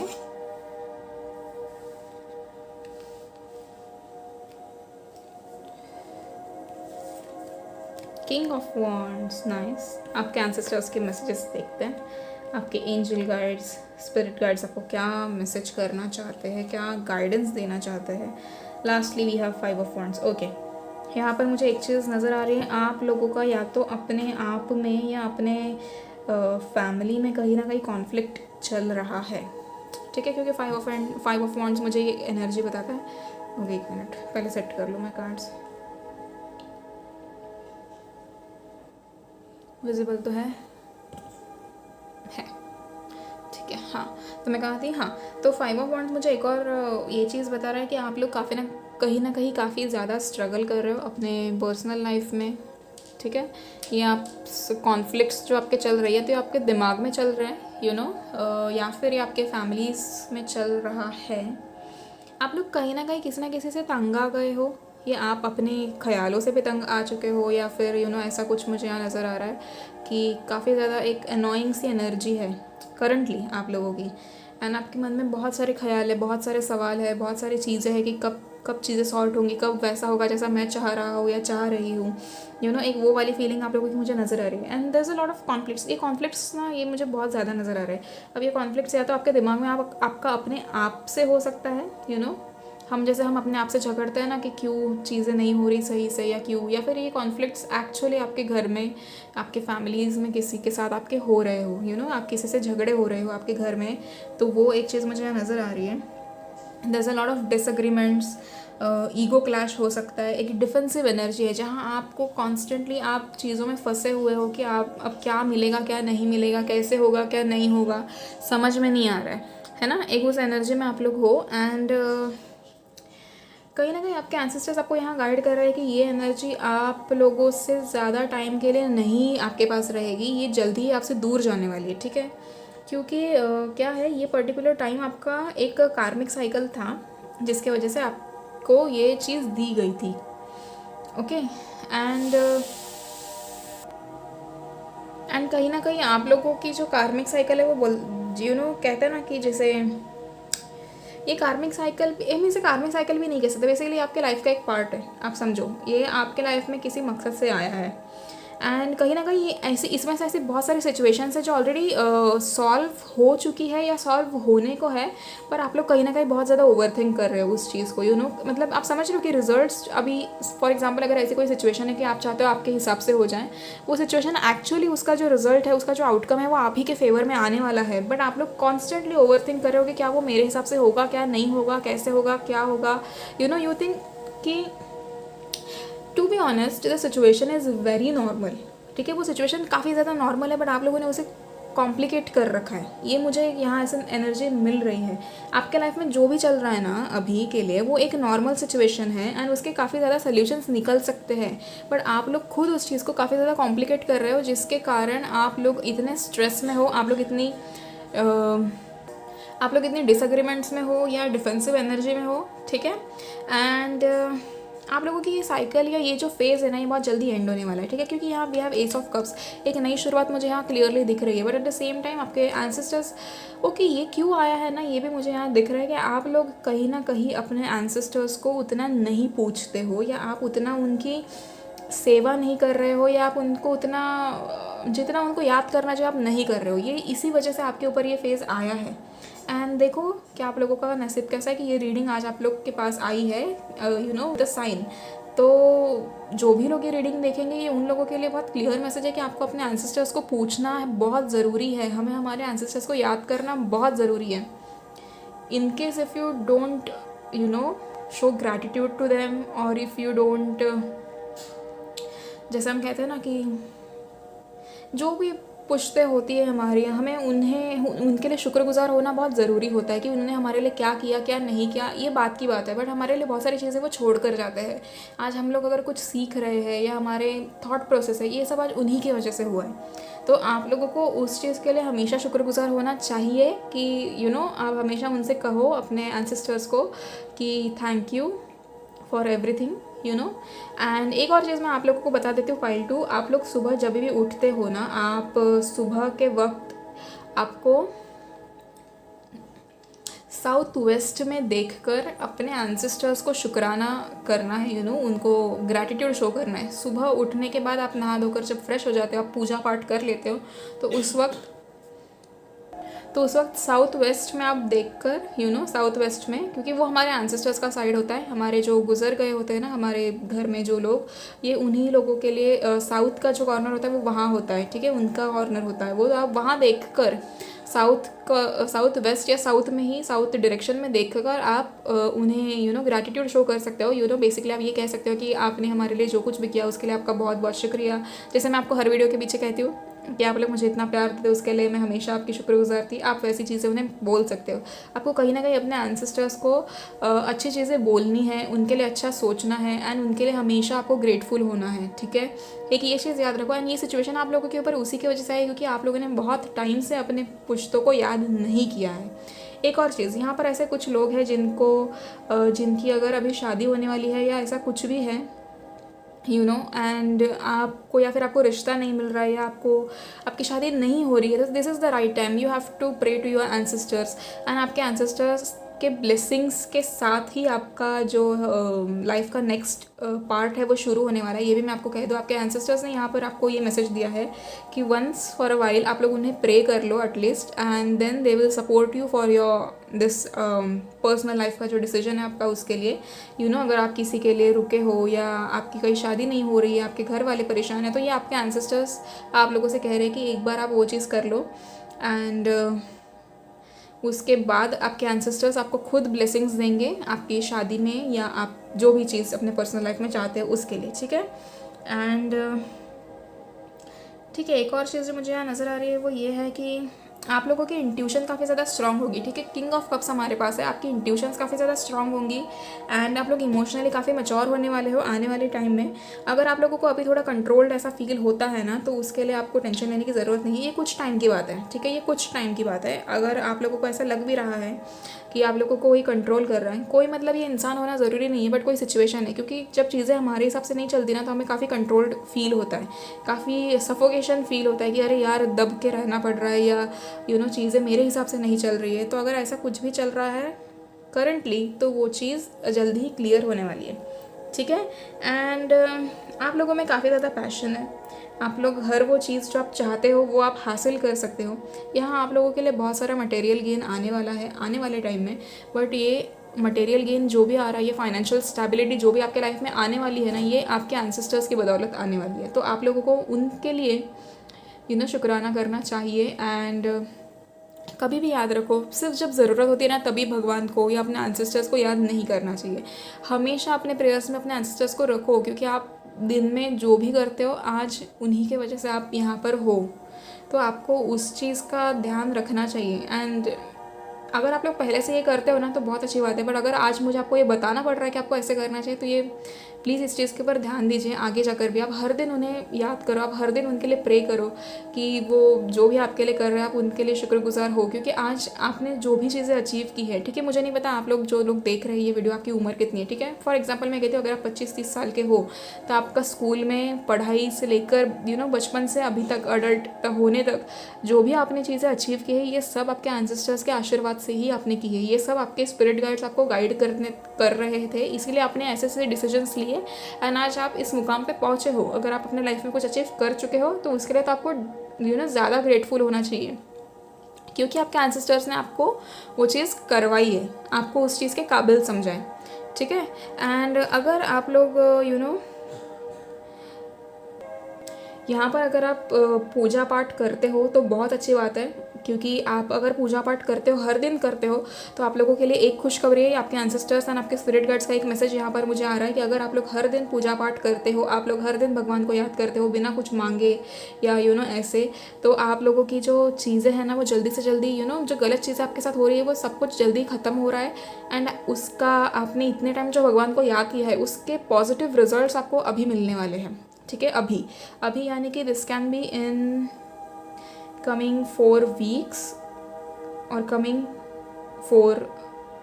king of wands, nice. आपके एंसेस्टर्स के मैसेजेस देखते हैं, आपके एंजल गाइड्स, स्पिरिट गाइड्स आपको क्या मैसेज करना चाहते हैं, क्या गाइडेंस देना चाहते हैं। Lastly we have 5 of wands, okay. यहाँ पर मुझे एक चीज़ नज़र आ रही है, आप लोगों का या तो अपने आप में या अपने फैमिली में कहीं ना कहीं कॉन्फ्लिक्ट चल रहा है। ठीक है, क्योंकि 5 ऑफ वॉन्ड्स मुझे ये एनर्जी बताता है। ओके, 1 मिनट पहले सेट कर लूँ मैं कार्ड्स। विजिबल तो है, ठीक है। हाँ, तो मैं कहा थी, हाँ, तो 5 ऑफ वॉन्ड्स मुझे एक और ये चीज़ बता रहा है कि आप लोग काफ़ी ना कहीं काफ़ी ज़्यादा स्ट्रगल कर रहे हो अपने पर्सनल लाइफ में। ठीक है, ये आप कॉन्फ्लिक्ट्स जो आपके चल रही है तो ये आपके दिमाग में चल रहे हैं, यू नो, या फिर ये आपके फैमिलीज़ में चल रहा है। आप लोग कहीं ना कहीं किसी ना किसी से तंग आ गए हो, या आप अपने ख्यालों से भी तंग आ चुके हो, या फिर यू नो ऐसा कुछ मुझे यहाँ नज़र आ रहा है कि काफ़ी ज़्यादा एक अनोइंग सी एनर्जी है करंटली आप लोगों की। एंड आपके मन में बहुत सारे ख्याल है, बहुत सारे सवाल है, बहुत सारी चीज़ें हैं कि कब चीज़ें सॉर्ट होंगी, कब वैसा होगा जैसा मैं चाह रहा हूँ या चाह रही हूँ, यू नो, एक वो वाली फीलिंग आप लोगों की मुझे नज़र आ रही है। And there is a lot of conflicts, ये कॉन्फ्लिक्ट्स ना ये मुझे बहुत ज़्यादा नज़र आ रहे हैं। अब ये कॉन्फ्लिक्ट्स या तो आपके दिमाग में आपका अपने आप से हो सकता है, यू नो, हम जैसे हम अपने आप से झगड़ते हैं ना कि क्यों चीज़ें नहीं हो रही सही से, या क्यों, या फिर ये कॉन्फ्लिक्ट्स एक्चुअली आपके घर में, आपके फैमिलीज़ में किसी के साथ आपके हो रहे हो, यू नो, आप किसी से झगड़े हो रहे हो आपके घर में, तो वो एक चीज़ मुझे यहाँ नज़र आ रही है। There is a lot of disagreements, ego clash हो सकता है, एक डिफेंसिव एनर्जी है जहाँ आपको कॉन्स्टेंटली आप चीज़ों में फंसे हुए हो कि आप अब क्या मिलेगा क्या नहीं मिलेगा, कैसे होगा क्या नहीं होगा, समझ में नहीं आ रहा है ना, एक उस एनर्जी में आप लोग हो। एंड कहीं ना कहीं आपके एंसेस्टर्स आपको यहाँ गाइड कर रहे हैं कि ये एनर्जी आप लोगों से ज़्यादा टाइम के लिए नहीं आपके पास रहेगी, ये जल्दी ही आपसे दूर जाने वाली है। ठीक है, क्योंकि क्या है, ये पर्टिकुलर टाइम आपका एक कार्मिक साइकिल था जिसके वजह से आपको ये चीज़ दी गई थी। ओके, एंड कहीं ना कहीं आप लोगों की जो कार्मिक साइकिल है वो यू नो कहते हैं ना कि जैसे ये कार्मिक साइकिल, हम इसे कार्मिक साइकिल भी नहीं कह सकते, बेसिकली आपके लाइफ का एक पार्ट है, आप समझो, ये आपके लाइफ में किसी मकसद से आया है। एंड कहीं ना कहीं ये ऐसी इसमें से ऐसी बहुत सारी सिचुएशंस है जो ऑलरेडी सॉल्व हो चुकी है या सॉल्व होने को है, पर आप लोग कहीं ना कहीं बहुत ज़्यादा ओवरथिंक कर रहे हो उस चीज़ को, यू नो, मतलब आप समझ रहे हो कि रिजल्ट्स अभी फॉर एग्जांपल अगर ऐसी कोई सिचुएशन है कि आप चाहते हो आपके हिसाब से हो जाए, वो सिचुएशन एक्चुअली उसका जो रिजल्ट है, उसका जो आउटकम है वो आप ही के फेवर में आने वाला है, बट आप लोग कॉन्स्टेंटली ओवरथिंक कर रहे हो कि क्या वो मेरे हिसाब से होगा, क्या नहीं होगा, कैसे होगा, क्या होगा, यू नो, यू थिंक कि to be honest the situation is very normal. ठीक है, वो सिचुएशन काफ़ी ज़्यादा नॉर्मल है, बट आप लोगों ने उसे कॉम्प्लिकेट कर रखा है। ये मुझे यहाँ ऐसे एनर्जी मिल रही है, आपके लाइफ में जो भी चल रहा है ना अभी के लिए वो एक नॉर्मल सिचुएशन है एंड उसके काफ़ी ज़्यादा सोल्यूशंस निकल सकते हैं, बट आप लोग खुद उस चीज़ को काफ़ी ज़्यादा कॉम्प्लिकेट कर रहे हो, जिसके कारण आप लोग इतने स्ट्रेस में हो, आप लोग इतनी डिसएग्रीमेंट्स में हो या डिफेंसिव एनर्जी में हो। ठीक है, एंड आप लोगों की ये साइकिल या ये जो फेज़ है ना, ये बहुत जल्दी एंड होने वाला है, ठीक है, क्योंकि यहाँ we have ace of cups, एक नई शुरुआत मुझे यहाँ क्लियरली दिख रही है। But at the same time आपके एंसेस्टर्स, ओके ये क्यों आया है ना, ये भी मुझे यहाँ दिख रहा है कि आप लोग कहीं ना कहीं अपने एंसेस्टर्स को उतना नहीं पूछते हो, या आप उतना उनकी सेवा नहीं कर रहे हो, या आप उनको उतना जितना उनको याद करना चाहिए आप नहीं कर रहे हो। ये इसी वजह से आपके ऊपर ये फेज़ आया है। एंड देखो कि आप लोगों का नसीब कैसा है कि ये रीडिंग आज आप लोग के पास आई है, यू नो द साइन। तो जो भी लोग ये रीडिंग देखेंगे, ये उन लोगों के लिए बहुत क्लियर मैसेज है कि आपको अपने एंसेस्टर्स को पूछना है, बहुत ज़रूरी है। हमें हमारे एंसेस्टर्स को याद करना बहुत ज़रूरी है। In case if you don't you know show gratitude to them, और इफ़ यू डोंट, जैसे हम कहते हैं ना कि जो भी पुश्ते होती है हमारी, हमें उनके लिए शुक्रगुजार होना बहुत ज़रूरी होता है कि उन्होंने हमारे लिए क्या किया क्या नहीं किया, ये बात की बात है। बट हमारे लिए बहुत सारी चीज़ें वो छोड़ कर जाते हैं। आज हम लोग अगर कुछ सीख रहे हैं या हमारे थॉट प्रोसेस है, ये सब आज उन्हीं की वजह से हुआ है। तो आप लोगों को उस चीज़ के लिए हमेशा शुक्रगुजार होना चाहिए कि आप हमेशा उनसे कहो अपने एंसेस्टर्स को कि thank you for everything, and एक और चीज़ मैं आप लोगों को बता देती हूँ पाइल 2, आप लोग सुबह जब भी उठते हो ना, आप सुबह के वक्त आपको साउथ वेस्ट में देखकर अपने एंसेस्टर्स को शुक्राना करना है, उनको ग्रैटिट्यूड शो करना है। सुबह उठने के बाद आप नहा धोकर जब फ्रेश हो जाते हो, आप पूजा पाठ कर लेते हो, तो उस वक्त साउथ वेस्ट में आप देखकर साउथ वेस्ट में, क्योंकि वो हमारे एंसेस्टर्स का साइड होता है, हमारे जो गुजर गए होते हैं ना हमारे घर में जो लोग, ये उन्हीं लोगों के लिए साउथ का जो कॉर्नर होता है वो वहाँ होता है, ठीक है, उनका कॉर्नर होता है वो। तो आप वहाँ देखकर साउथ वेस्ट या साउथ में ही, साउथ डायरेक्शन में देखकर आप उन्हें ग्रैटिट्यूड शो कर सकते हो। बेसिकली आप ये कह सकते हो कि आपने हमारे लिए जो कुछ भी किया उसके लिए आपका बहुत बहुत शुक्रिया। जैसे मैं आपको हर वीडियो के पीछे कहती हूँ कि आप लोग मुझे इतना प्यार देते हो, उसके लिए मैं हमेशा आपकी शुक्रगुजार थी, आप वैसी चीज़ें उन्हें बोल सकते हो। आपको कहीं ना कहीं अपने एंसेस्टर्स को अच्छी चीज़ें बोलनी है, उनके लिए अच्छा सोचना है, एंड उनके लिए हमेशा आपको ग्रेटफुल होना है, ठीक है। एक ये चीज़ याद रखो। एंड ये सिचुएशन आप लोगों के ऊपर उसी की वजह से आई क्योंकि आप लोगों ने बहुत टाइम से अपने पुश्तों को याद नहीं किया है। एक और चीज़, यहाँ पर ऐसे कुछ लोग हैं जिनकी अगर अभी शादी होने वाली है या ऐसा कुछ भी है, एंड आपको या फिर आपको रिश्ता नहीं मिल रहा है या आपकी शादी नहीं हो रही है, तो this is the right time. You have to pray to your ancestors, and आपके एंसेस्टर्स के ब्लेसिंग्स के साथ ही आपका जो लाइफ का नेक्स्ट पार्ट है वो शुरू होने वाला है। ये भी मैं आपको कह दूँ, आपके एंसेस्टर्स ने यहाँ पर आपको ये मैसेज दिया है कि वंस फॉर अ वाइल आप लोग उन्हें प्रे कर लो at least, and then they will support you for your this personal life का जो डिसीजन है आपका उसके लिए। अगर आप किसी के लिए रुके हो या आपकी कोई शादी नहीं हो रही है, आपके घर वाले परेशान है, तो ये आपके एंसेस्टर्स आप लोगों से कह रहे हैं कि एक बार आप वो चीज़ कर लो, एंड उसके बाद आपके एंसेस्टर्स आपको खुद ब्लेसिंग्स देंगे आपकी शादी में, या आप जो भी चीज़ अपने पर्सनल लाइफ में चाहते हैं उसके लिए, ठीक है। एंड ठीक है, एक और चीज़ जो मुझे यहाँ नज़र आ रही है वो ये है कि आप लोगों की इंट्यूशन काफ़ी ज़्यादा स्ट्रांग होगी, ठीक है। किंग ऑफ कप्स हमारे पास है, आपकी इंट्यूशंस काफ़ी ज़्यादा स्ट्रांग होंगी, एंड आप लोग इमोशनली काफ़ी मैच्योर होने वाले हो आने वाले टाइम में। अगर आप लोगों को अभी थोड़ा कंट्रोल्ड ऐसा फील होता है ना, तो उसके लिए आपको टेंशन लेने की ज़रूरत नहीं है, ये कुछ टाइम की बात है, ठीक है, ये कुछ टाइम की बात है। अगर आप लोगों को ऐसा लग भी रहा है कि आप लोगों को कोई कंट्रोल कर रहा है, कोई मतलब ये इंसान होना ज़रूरी नहीं है, बट कोई सिचुएशन है, क्योंकि जब चीज़ें हमारे हिसाब से नहीं चलती ना, तो हमें काफ़ी कंट्रोल्ड फील होता है, काफ़ी सफोकेशन फील होता है कि अरे यार दब के रहना पड़ रहा है, या चीज़ें मेरे हिसाब से नहीं चल रही है। तो अगर ऐसा कुछ भी चल रहा है करंटली, तो वो चीज़ जल्दी ही क्लियर होने वाली है, ठीक है। एंड आप लोगों में काफ़ी ज़्यादा पैशन है, आप लोग हर वो चीज़ जो आप चाहते हो वो आप हासिल कर सकते हो। यहाँ आप लोगों के लिए बहुत सारा मटेरियल गेन आने वाला है आने वाले टाइम में, बट ये मटेरियल गेन जो भी आ रहा है, ये फाइनेंशियल स्टेबिलिटी जो भी आपके लाइफ में आने वाली है ना, ये आपके एंसेस्टर्स की बदौलत आने वाली है। तो आप लोगों को उनके लिए शुक्राना करना चाहिए। एंड कभी भी याद रखो, सिर्फ जब ज़रूरत होती है ना, तभी भगवान को या अपने एंसेस्टर्स को याद नहीं करना चाहिए। हमेशा अपने प्रेयर्स में अपने एंसेस्टर्स को रखो, क्योंकि आप दिन में जो भी करते हो आज उन्हीं के वजह से आप यहाँ पर हो, तो आपको उस चीज़ का ध्यान रखना चाहिए। एंड अगर आप लोग पहले से ये करते हो ना तो बहुत अच्छी बात है, बट अगर आज मुझे आपको ये बताना पड़ रहा है कि आपको ऐसे करना चाहिए, तो ये प्लीज़ इस चीज़ के ऊपर ध्यान दीजिए। आगे जाकर भी आप हर दिन उन्हें याद करो, आप हर दिन उनके लिए प्रे करो कि वो जो भी आपके लिए कर रहे हैं आप उनके लिए शुक्रगुजार हो, क्योंकि आज आपने जो भी चीज़ें अचीव की है, ठीक है, मुझे नहीं पता आप लोग जो लोग देख रहे हैं ये वीडियो आपकी उम्र कितनी है, ठीक है। फॉर एग्जाम्पल मैं कहती हूँ अगर आप 25-30 साल के हो तो आपका स्कूल में पढ़ाई से लेकर बचपन से अभी तक अडल्ट तक होने तक जो भी आपने चीज़ें अचीव की है, ये सब आपके एंसेस्टर्स के आशीर्वाद से ही आपने की है। ये सब आपके स्पिरिट गाइड्स आपको गाइड कर रहे थे, इसीलिए आपने ऐसे ऐसे डिसीजंस लिए एंड आज आप इस मुकाम पे पहुँचे हो। अगर आप अपने लाइफ में कुछ अचीव कर चुके हो तो उसके लिए तो आपको ज़्यादा ग्रेटफुल होना चाहिए, क्योंकि आपके एंसेस्टर्स ने आपको वो चीज़ करवाई है, आपको उस चीज़ के काबिल समझा है, ठीक है। एंड अगर आप लोग यहाँ पर अगर आप पूजा पाठ करते हो तो बहुत अच्छी बात है, क्योंकि आप अगर पूजा पाठ करते हो, हर दिन करते हो, तो आप लोगों के लिए एक खुशखबरी है। आपके एंसेस्टर्स एंड आपके स्पिरिट गाइड्स का एक मैसेज यहाँ पर मुझे आ रहा है कि अगर आप लोग हर दिन पूजा पाठ करते हो, आप लोग हर दिन भगवान को याद करते हो बिना कुछ मांगे या ऐसे, तो आप लोगों की जो चीज़ें हैं ना वो जल्दी से जल्दी जो गलत चीज़ें आपके साथ हो रही है वो सब कुछ जल्दी ख़त्म हो रहा है। एंड उसका आपने इतने टाइम जो भगवान को याद किया है उसके पॉजिटिव रिजल्ट्स आपको अभी मिलने वाले हैं, ठीक है। अभी यानी कि this can be in coming 4 weeks और कमिंग 4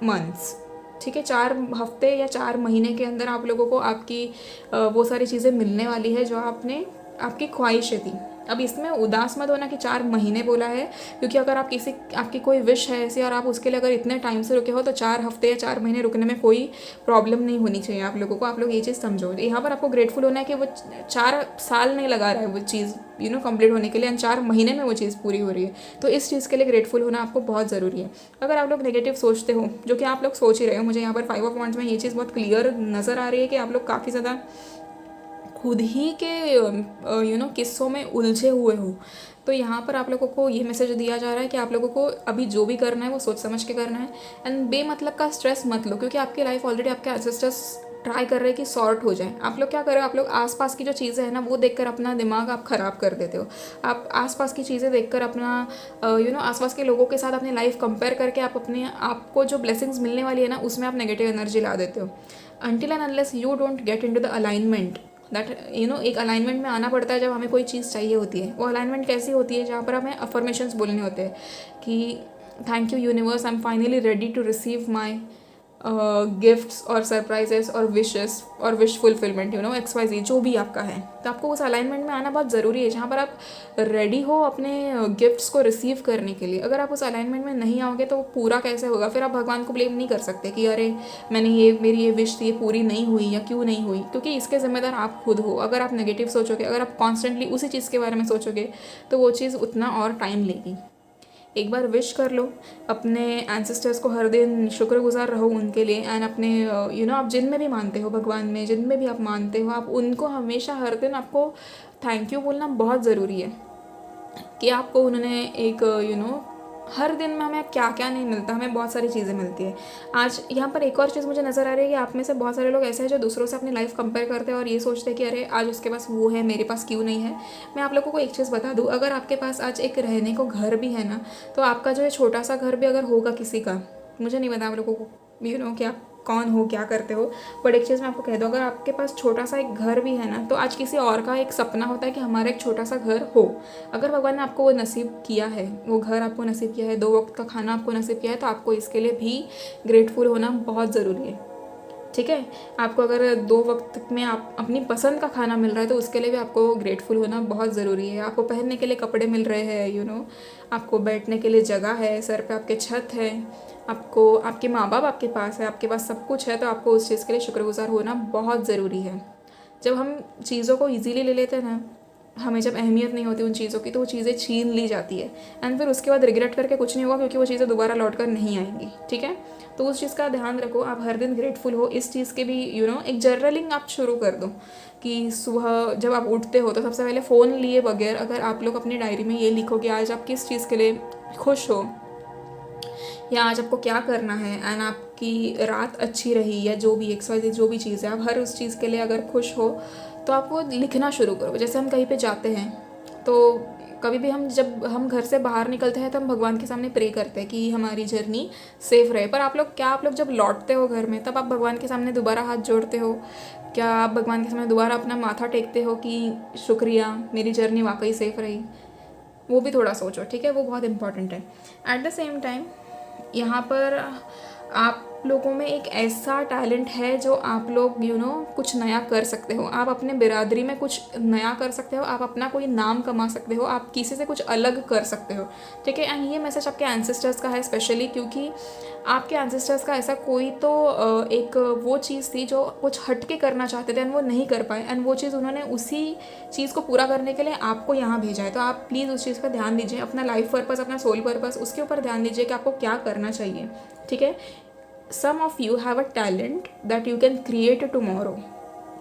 मंथ्स, ठीक है। 4 हफ्ते या 4 महीने के अंदर आप लोगों को आपकी वो सारी चीज़ें मिलने वाली है जो आपकी ख्वाहिशें थी। अब इसमें उदास मत होना कि 4 महीने बोला है, क्योंकि अगर आपकी कोई विश है ऐसी और आप उसके लिए अगर इतने टाइम से रुके हो तो 4 हफ्ते या 4 महीने रुकने में कोई प्रॉब्लम नहीं होनी चाहिए आप लोगों को। आप लोग ये चीज़ समझो, यहाँ पर आपको ग्रेटफुल होना है कि वो 4 साल नहीं लगा रहा है वो चीज़ कंप्लीट होने के लिए, एंड 4 महीने में वो चीज़ पूरी हो रही है। तो इस चीज़ के लिए ग्रेटफुल होना आपको बहुत ज़रूरी है। अगर आप लोग नेगेटिव सोचते हो, जो कि आप लोग सोच ही रहे हो, मुझे यहाँ पर 5 ऑफ वांड्स में ये चीज़ बहुत क्लियर नज़र आ रही है कि आप लोग काफ़ी ज़्यादा खुद ही के किस्सों में उलझे हुए हो। तो यहाँ पर आप लोगों को ये मैसेज दिया जा रहा है कि आप लोगों को अभी जो भी करना है वो सोच समझ के करना है, एंड बेमतलब का स्ट्रेस मत लो, क्योंकि आपकी लाइफ ऑलरेडी आपके एंसेस्टर्स ट्राई कर रहे हैं कि सॉर्ट हो जाए। आप लोग क्या कर रहे हो, आप लोग आसपास की जो चीज़ें हैं ना वो देखकर अपना दिमाग आप ख़राब कर देते हो। आप आसपास की चीज़ें देखकर अपना आसपास के लोगों के साथ अपनी लाइफ कंपेयर करके आपको जो ब्लेसिंग्स मिलने वाली है ना उसमें आप नेगेटिव एनर्जी ला देते हो। Until and unless you don't get into the alignment that एक अलाइनमेंट में आना पड़ता है जब हमें कोई चीज़ चाहिए होती है। वो अलाइनमेंट कैसी होती है, जहाँ पर हमें अफर्मेशंस बोलने होते हैं कि thank you universe, I am finally ready to receive my gifts और सरप्राइजेस और विशेस और विश फुलफिलमेंट XYZ जो भी आपका है। तो आपको उस अलाइनमेंट में आना बहुत ज़रूरी है जहाँ पर आप रेडी हो अपने गिफ्ट्स को रिसीव करने के लिए। अगर आप उस अलाइनमेंट में नहीं आओगे तो पूरा कैसे होगा, फिर आप भगवान को ब्लेम नहीं कर सकते कि अरे मेरी ये विश थी ये पूरी नहीं हुई या क्यों नहीं हुई, क्योंकि इसके ज़िम्मेदार आप खुद हो। अगर आप नेगेटिव सोचोगे, अगर आप कॉन्स्टेंटली उसी चीज़ के बारे में सोचोगे तो वो चीज़ उतना और टाइम लेगी। एक बार विश कर लो अपने एंसेस्टर्स को, हर दिन शुक्रगुजार रहो उनके लिए, एंड अपने आप जिन में भी मानते हो, भगवान में जिन में भी आप मानते हो, आप उनको हमेशा हर दिन आपको थैंक यू बोलना बहुत ज़रूरी है कि आपको उन्होंने एक हर दिन में हमें क्या क्या नहीं मिलता, हमें बहुत सारी चीज़ें मिलती है। आज यहाँ पर एक और चीज़ मुझे नज़र आ रही है कि आप में से बहुत सारे लोग ऐसे हैं जो दूसरों से अपनी लाइफ कंपेयर करते हैं और ये सोचते हैं कि अरे आज उसके पास वो है मेरे पास क्यों नहीं है। मैं आप लोगों को एक चीज़ बता दूँ, अगर आपके पास आज एक रहने को घर भी है ना, तो आपका जो है छोटा सा घर भी अगर होगा किसी का, मुझे नहीं पता आप लोगों को कि आप कौन हो क्या करते हो, बट एक चीज़ मैं आपको कह दूँ, अगर आपके पास छोटा सा एक घर भी है ना, तो आज किसी और का एक सपना होता है कि हमारा एक छोटा सा घर हो। अगर भगवान ने आपको वो नसीब किया है, वो घर आपको नसीब किया है, 2 वक्त का खाना आपको नसीब किया है, तो आपको इसके लिए भी ग्रेटफुल होना बहुत ज़रूरी है, ठीक है। आपको अगर 2 वक्त में आप अपनी पसंद का खाना मिल रहा है तो उसके लिए भी आपको ग्रेटफुल होना बहुत ज़रूरी है। आपको पहनने के लिए कपड़े मिल रहे हैं, आपको बैठने के लिए जगह है, सर पे आपके छत है, आपको आपके माँ बाप आपके पास है, आपके पास सब कुछ है, तो आपको उस चीज़ के लिए शुक्रगुजार होना बहुत ज़रूरी है। जब हम चीज़ों को ईजीली ले लेते हैं ना, हमें जब अहमियत नहीं होती उन चीज़ों की, तो वो चीज़ें छीन ली जाती है, एंड फिर उसके बाद रिग्रेट करके कुछ नहीं होगा, क्योंकि वो चीज़ें दोबारा लौट कर नहीं आएंगी, ठीक है। तो उस चीज़ का ध्यान रखो, आप हर दिन ग्रेटफुल हो। इस चीज़ के भी एक जर्नलिंग आप शुरू कर दो कि सुबह जब आप उठते हो तो सबसे पहले फ़ोन लिए बगैर अगर आप लोग अपनी डायरी में ये लिखो कि आज आप किस चीज़ के लिए खुश हो या आज आपको क्या करना है, एंड आपकी रात अच्छी रही या जो भी XYZ जो भी चीज़ है, आप हर उस चीज़ के लिए अगर खुश हो तो आप वो लिखना शुरू करो। जैसे हम कहीं पे जाते हैं तो कभी भी हम जब हम घर से बाहर निकलते हैं तो हम भगवान के सामने प्रे करते हैं कि हमारी जर्नी सेफ रहे। पर आप लोग जब लौटते हो घर में तब आप भगवान के सामने दोबारा हाथ जोड़ते हो? क्या आप भगवान के सामने दोबारा अपना माथा टेकते हो कि शुक्रिया, मेरी जर्नी वाकई सेफ रही? वो भी थोड़ा सोचो, ठीक है? वो बहुत इंपॉर्टेंट है। एट द सेम टाइम यहाँ पर आप लोगों में एक ऐसा टैलेंट है जो आप लोग कुछ नया कर सकते हो। आप अपने बिरादरी में कुछ नया कर सकते हो, आप अपना कोई नाम कमा सकते हो, आप किसी से कुछ अलग कर सकते हो, ठीक है? एंड ये मैसेज आपके एंसेस्टर्स का है स्पेशली, क्योंकि आपके एंसेस्टर्स का ऐसा कोई तो एक वो चीज़ थी जो कुछ हट के करना चाहते थे एंड वो नहीं कर पाए, एंड वो चीज़ उन्होंने उसी चीज़ को पूरा करने के लिए आपको यहाँ भेजा है। तो आप प्लीज़ उस चीज़ पर ध्यान दीजिए, अपना लाइफ पर्पस, अपना सोल पर्पस, उसके ऊपर ध्यान दीजिए कि आपको क्या करना चाहिए, ठीक है? some of you have a talent that you can create tomorrow,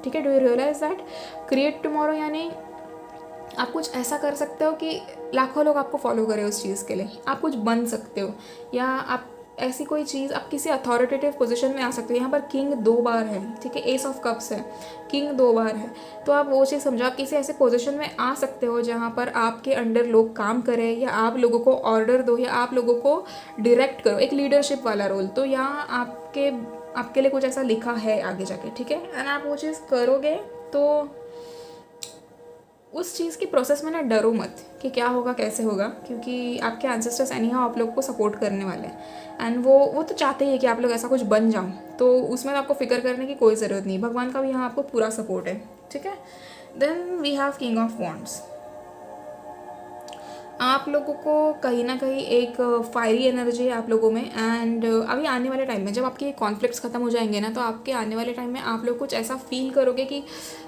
ठीक है? Do you realise that? Create tomorrow यानी आप कुछ ऐसा कर सकते हो कि लाखों लोग आपको फॉलो करें उस चीज़ के लिए। आप कुछ बन सकते हो, या आप ऐसी कोई चीज़, आप किसी अथॉरिटेटिव पोजीशन में आ सकते हो। यहाँ पर किंग 2 बार है, ठीक है? एस ऑफ कप्स है, किंग 2 बार है। तो आप वो चीज़ समझो, आप किसी ऐसे पोजीशन में आ सकते हो जहाँ पर आपके अंडर लोग काम करें, या आप लोगों को ऑर्डर दो, या आप लोगों को डायरेक्ट करो, एक लीडरशिप वाला रोल। तो यहाँ आपके लिए कुछ ऐसा लिखा है आगे जाके, ठीक है? एंड आप वो चीज़ करोगे तो उस चीज़ की प्रोसेस में ना डरो मत कि क्या होगा कैसे होगा, क्योंकि आपके एंसेस्टर्स एनी हाउ आप लोग को सपोर्ट करने वाले हैं। एंड वो तो चाहते ही है कि आप लोग ऐसा कुछ बन जाओ, तो उसमें आपको फिक्र करने की कोई ज़रूरत नहीं। भगवान का भी यहाँ आपको पूरा सपोर्ट है, ठीक है? Then we have king of wands. आप लोगों को कहीं ना कहीं एक फायरी एनर्जी है आप लोगों में, एंड अभी आने वाले टाइम में जब आपके कॉन्फ्लिक्ट्स ख़त्म हो जाएंगे ना, तो आपके आने वाले टाइम में आप लोग कुछ ऐसा फील करोगे कि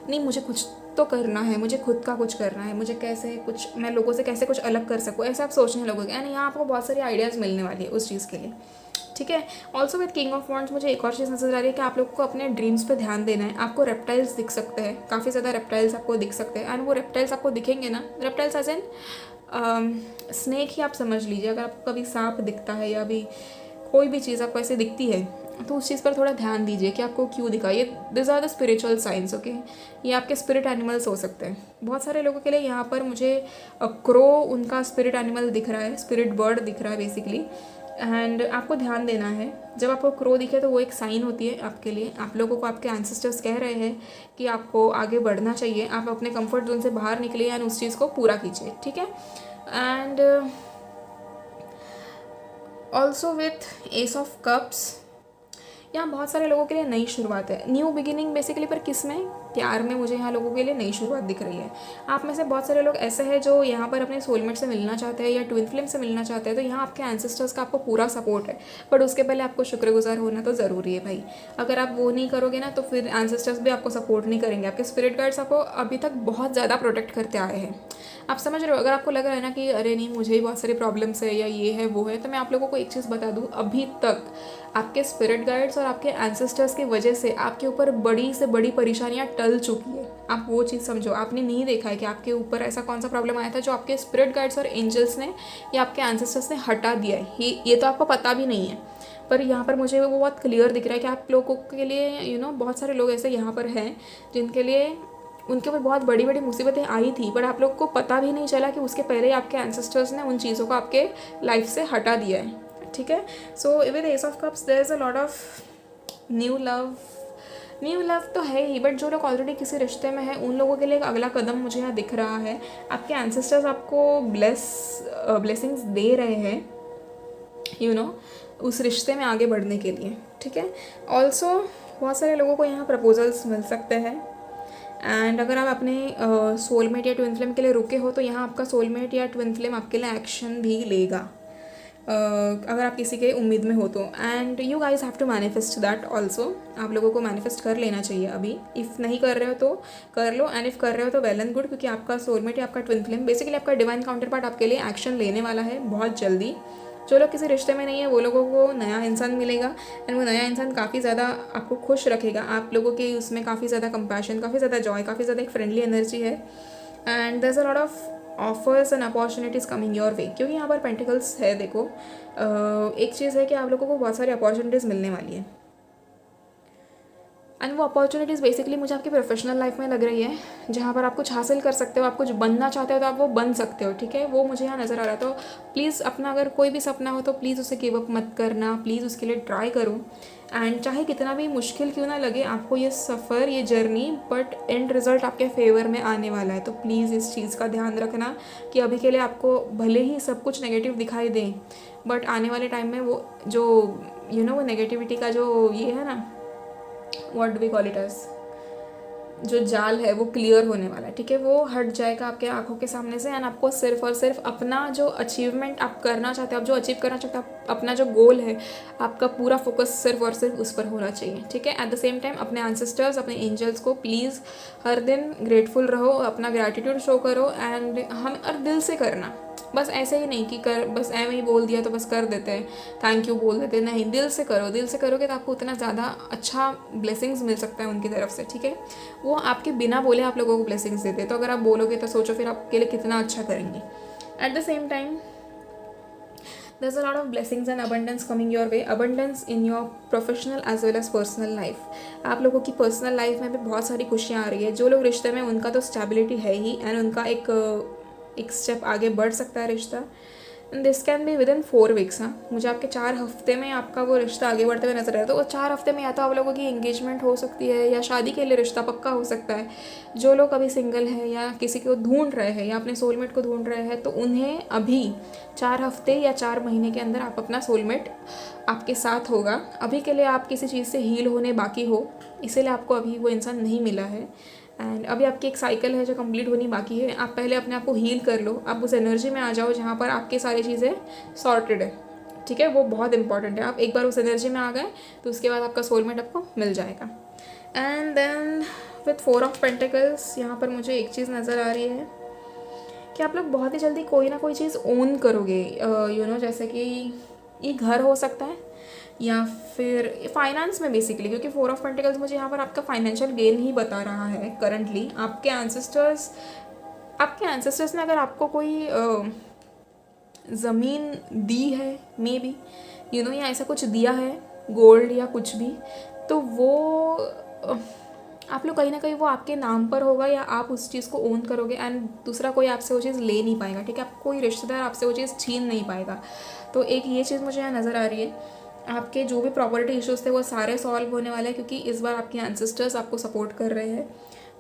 नहीं, मुझे कुछ तो करना है, मुझे खुद का कुछ करना है, मुझे कैसे कुछ, मैं लोगों से कैसे कुछ अलग कर सकूँ, ऐसा आप सोचने लगोगे। एंड यहाँ आपको बहुत सारी आइडियाज़ मिलने वाली है उस चीज़ के लिए, ठीक है? Also with king of wands मुझे एक और चीज़ नजर आ रही है कि आप लोगों को अपने ड्रीम्स पे ध्यान देना है। आपको रेप्टाइल्स दिख सकते हैं, काफ़ी ज़्यादा रेप्टाइल्स आपको दिख सकते हैं, एंड वो रेप्टाइल्स आपको दिखेंगे ना, रेप्टाइल्स एज एन स्नेक ही आप समझ लीजिए। अगर आपको कभी सांप दिखता है या भी कोई भी चीज़ आपको ऐसे दिखती है, तो उस चीज़ पर थोड़ा ध्यान दीजिए कि आपको क्यों दिखा। ये this are the spiritual science, okay? ये आपके स्पिरिट एनिमल्स हो सकते हैं। बहुत सारे लोगों के लिए यहाँ पर मुझे क्रो उनका स्पिरिट एनिमल दिख रहा है, स्पिरिट बर्ड दिख रहा है बेसिकली। एंड आपको ध्यान देना है, जब आपको क्रो दिखे तो वो एक साइन होती है आपके लिए। आप लोगों को आपके एंसेस्टर्स कह रहे हैं कि आपको आगे बढ़ना चाहिए, आप अपने कंफर्ट जोन से बाहर निकलिए एंड उस चीज़ को पूरा कीजिए, ठीक है? And also with S of cups, यहाँ बहुत सारे लोगों के लिए नई शुरुआत है, न्यू बिगिनिंग बेसिकली। पर किस में? प्यार में मुझे यहाँ लोगों के लिए नई शुरुआत दिख रही है। आप में से बहुत सारे लोग ऐसे हैं जो यहाँ पर अपने सोलमेट से मिलना चाहते हैं या ट्विन फ्लेम से मिलना चाहते हैं, तो यहाँ आपके एंसेस्टर्स का आपको पूरा सपोर्ट है। बट उसके पहले आपको शुक्रगुजार होना तो ज़रूरी है भाई। अगर आप वो नहीं करोगे ना, तो फिर एंसेस्टर्स भी आपको सपोर्ट नहीं करेंगे। आपके स्पिरिट गाइड्स आपको अभी तक बहुत ज़्यादा प्रोटेक्ट करते आए हैं। आप समझ रहे हो? अगर आपको लग रहा है ना कि अरे नहीं, मुझे ही बहुत सारी प्रॉब्लम्स है या ये है वो है, तो मैं आप लोगों को एक चीज़ बता दूँ, अभी तक आपके स्पिरिट गाइड्स और आपके एंसेस्टर्स की वजह से आपके ऊपर बड़ी से बड़ी परेशानियां टल चुकी है। आप वो चीज़ समझो। आपने नहीं देखा है कि आपके ऊपर ऐसा कौन सा प्रॉब्लम आया था जो आपके स्पिरिट गाइड्स और एंजल्स ने या आपके एंसेस्टर्स ने हटा दिया है। ये तो आपको पता भी नहीं है, पर यहाँ पर मुझे वो बहुत क्लियर दिख रहा है कि आप लोगों के लिए बहुत सारे लोग ऐसे यहाँ पर हैं जिनके लिए उनके ऊपर बहुत बड़ी बड़ी मुसीबतें आई थी, बट आप लोग को पता भी नहीं चला कि उसके पहले ही आपके एंसेस्टर्स ने उन चीज़ों को आपके लाइफ से हटा दिया है, ठीक है? So with ace of cups there is a lot of new love तो है ही, बट जो लोग ऑलरेडी किसी रिश्ते में हैं उन लोगों के लिए एक अगला कदम मुझे यहाँ दिख रहा है। आपके एंसेस्टर्स आपको ब्लेसिंग्स दे रहे हैं उस रिश्ते में आगे बढ़ने के लिए, ठीक है? ऑल्सो बहुत सारे लोगों को यहाँ प्रपोजल्स मिल सकते हैं। एंड अगर आप अपने सोलमेट या ट्विन फ्लेम के लिए रुके हो, तो यहाँ आपका सोलमेट या ट्विन फ्लेम आपके लिए एक्शन भी लेगा, अगर आप किसी के उम्मीद में हो तो। And you guys have to manifest that also. आप लोगों को मैनिफेस्ट कर लेना चाहिए अभी। इफ़ नहीं कर रहे हो तो कर लो, एंड इफ़ कर रहे हो तो वेल एंड गुड, क्योंकि आपका सोलमेट या आपका ट्विन फ्लेम बेसिकली आपका डिवाइन काउंटर पार्ट आपके लिए एक्शन लेने वाला है बहुत जल्दी। जो लोग किसी रिश्ते में नहीं है वो लोगों को नया इंसान मिलेगा, एंड वो नया इंसान काफ़ी ज़्यादा आपको खुश रखेगा। आप लोगों के उसमें काफ़ी ज़्यादा कंपैशन, काफ़ी ज़्यादा जॉय, काफ़ी ज़्यादा एक फ्रेंडली एनर्जी है। And there is a lot of offers and opportunities coming your way, क्योंकि यहाँ पर पेंटिकल्स है। देखो एक चीज़ है कि आप लोगों को बहुत सारी अपॉर्चुनिटीज़ मिलने वाली है। एंड वो अपॉर्चुनिटीज़ बेसिकली मुझे आपकी प्रोफेशनल लाइफ में लग रही है, जहाँ पर आप कुछ हासिल कर सकते हो, आप कुछ बनना चाहते हो तो आप वो बन सकते हो, ठीक है, वो मुझे यहाँ नज़र आ रहा है। तो प्लीज़ अपना अगर कोई भी सपना हो तो प्लीज़ उसे गिव अप मत करना, प्लीज़ उसके लिए ट्राई करो। एंड चाहे कितना भी मुश्किल क्यों ना लगे आपको ये सफ़र, ये जर्नी, बट एंड रिज़ल्ट आपके फेवर में आने वाला है। तो प्लीज़ इस चीज़ का ध्यान रखना कि अभी के लिए आपको भले ही सब कुछ नेगेटिव दिखाई दे, बट आने वाले टाइम में वो जो वो नेगेटिविटी का जो ये है ना, what do we call it as, जो जाल है वो क्लियर होने वाला है, ठीक है, वो हट जाएगा आपके आंखों के सामने से। एंड आपको सिर्फ और सिर्फ अपना जो अचीवमेंट आप करना चाहते हो, आप जो अचीव करना चाहते हो, अपना जो गोल है, आपका पूरा फोकस सिर्फ और सिर्फ उस पर होना चाहिए, ठीक है। एट द सेम टाइम अपने एंसेस्टर्स, अपने एंजल्स को प्लीज़ हर दिन ग्रेटफुल रहो, अपना ग्रैटिट्यूड शो करो। एंड हम और दिल से करना, बस ऐसे ही नहीं कि कर बस ऐਵੇਂ ही बोल दिया तो बस कर देते हैं, थैंक यू बोल देते हैं, नहीं, दिल से करो। दिल से करोगे तो आपको उतना ज़्यादा अच्छा ब्लेसिंग्स मिल सकता है उनकी तरफ से, ठीक है। वो आपके बिना बोले आप लोगों को ब्लेसिंग्स देते हैं, तो अगर आप बोलोगे तो सोचो फिर आपके लिए कितना अच्छा करेंगे। Eight the same time there's a lot of blessings and abundance coming your way, abundance in your professional as well as personal life। आप लोगों की पर्सनल लाइफ में भी बहुत सारी खुशियाँ आ रही है। जो लोग रिश्ते में, उनका तो स्टेबिलिटी है ही, एंड उनका एक स्टेप आगे बढ़ सकता है रिश्ता। This can be with in 4 weeks. हाँ, मुझे आपके 4 हफ्ते में आपका वो रिश्ता आगे बढ़ते हुए नजर आया। तो वो 4 हफ्ते में या तो आप लोगों की एंगेजमेंट हो सकती है, या शादी के लिए रिश्ता पक्का हो सकता है। जो लोग अभी सिंगल है या किसी को ढूंढ रहे हैं या अपने सोलमेट को ढूंढ रहे हैं, तो उन्हें अभी 4 हफ्ते या 4 महीने के अंदर आप अपना सोलमेट आपके साथ होगा। अभी के लिए आप किसी चीज़ से हील होने बाकी हो, इसीलिए आपको अभी वो इंसान नहीं मिला है। एंड अभी आपकी एक साइकिल है जो कंप्लीट होनी बाकी है। आप पहले अपने आप को हील कर लो, आप उस एनर्जी में आ जाओ जहाँ पर आपकी सारी चीज़ें सॉर्टेड है, ठीक है, वो बहुत इंपॉर्टेंट है। आप एक बार उस एनर्जी में आ गए तो उसके बाद आपका सोलमेट आपको मिल जाएगा। And then with 4 of pentacles यहाँ पर मुझे एक चीज़ नज़र आ रही है कि आप लोग बहुत ही जल्दी कोई ना कोई चीज़ ओन करोगे। जैसे कि ये घर हो सकता है या फिर फाइनेंस में बेसिकली, क्योंकि 4 ऑफ पेंटिकल्स मुझे यहाँ पर आपका फाइनेंशियल गेन ही बता रहा है करंटली। आपके एंसेस्टर्स ने अगर आपको कोई ज़मीन दी है, मे बी या ऐसा कुछ दिया है, गोल्ड या कुछ भी, तो वो आप लोग कहीं ना कहीं वो आपके नाम पर होगा या आप उस चीज़ को ओन करोगे। एंड दूसरा कोई आपसे वो चीज़ ले नहीं पाएगा, ठीक है, आप कोई रिश्तेदार आपसे वो चीज़ छीन नहीं पाएगा। तो एक ये चीज़ मुझे यहाँ नज़र आ रही है। आपके जो भी प्रॉपर्टी इश्यूज़ थे वो सारे सॉल्व होने वाले हैं, क्योंकि इस बार आपके एंसेस्टर्स आपको सपोर्ट कर रहे हैं।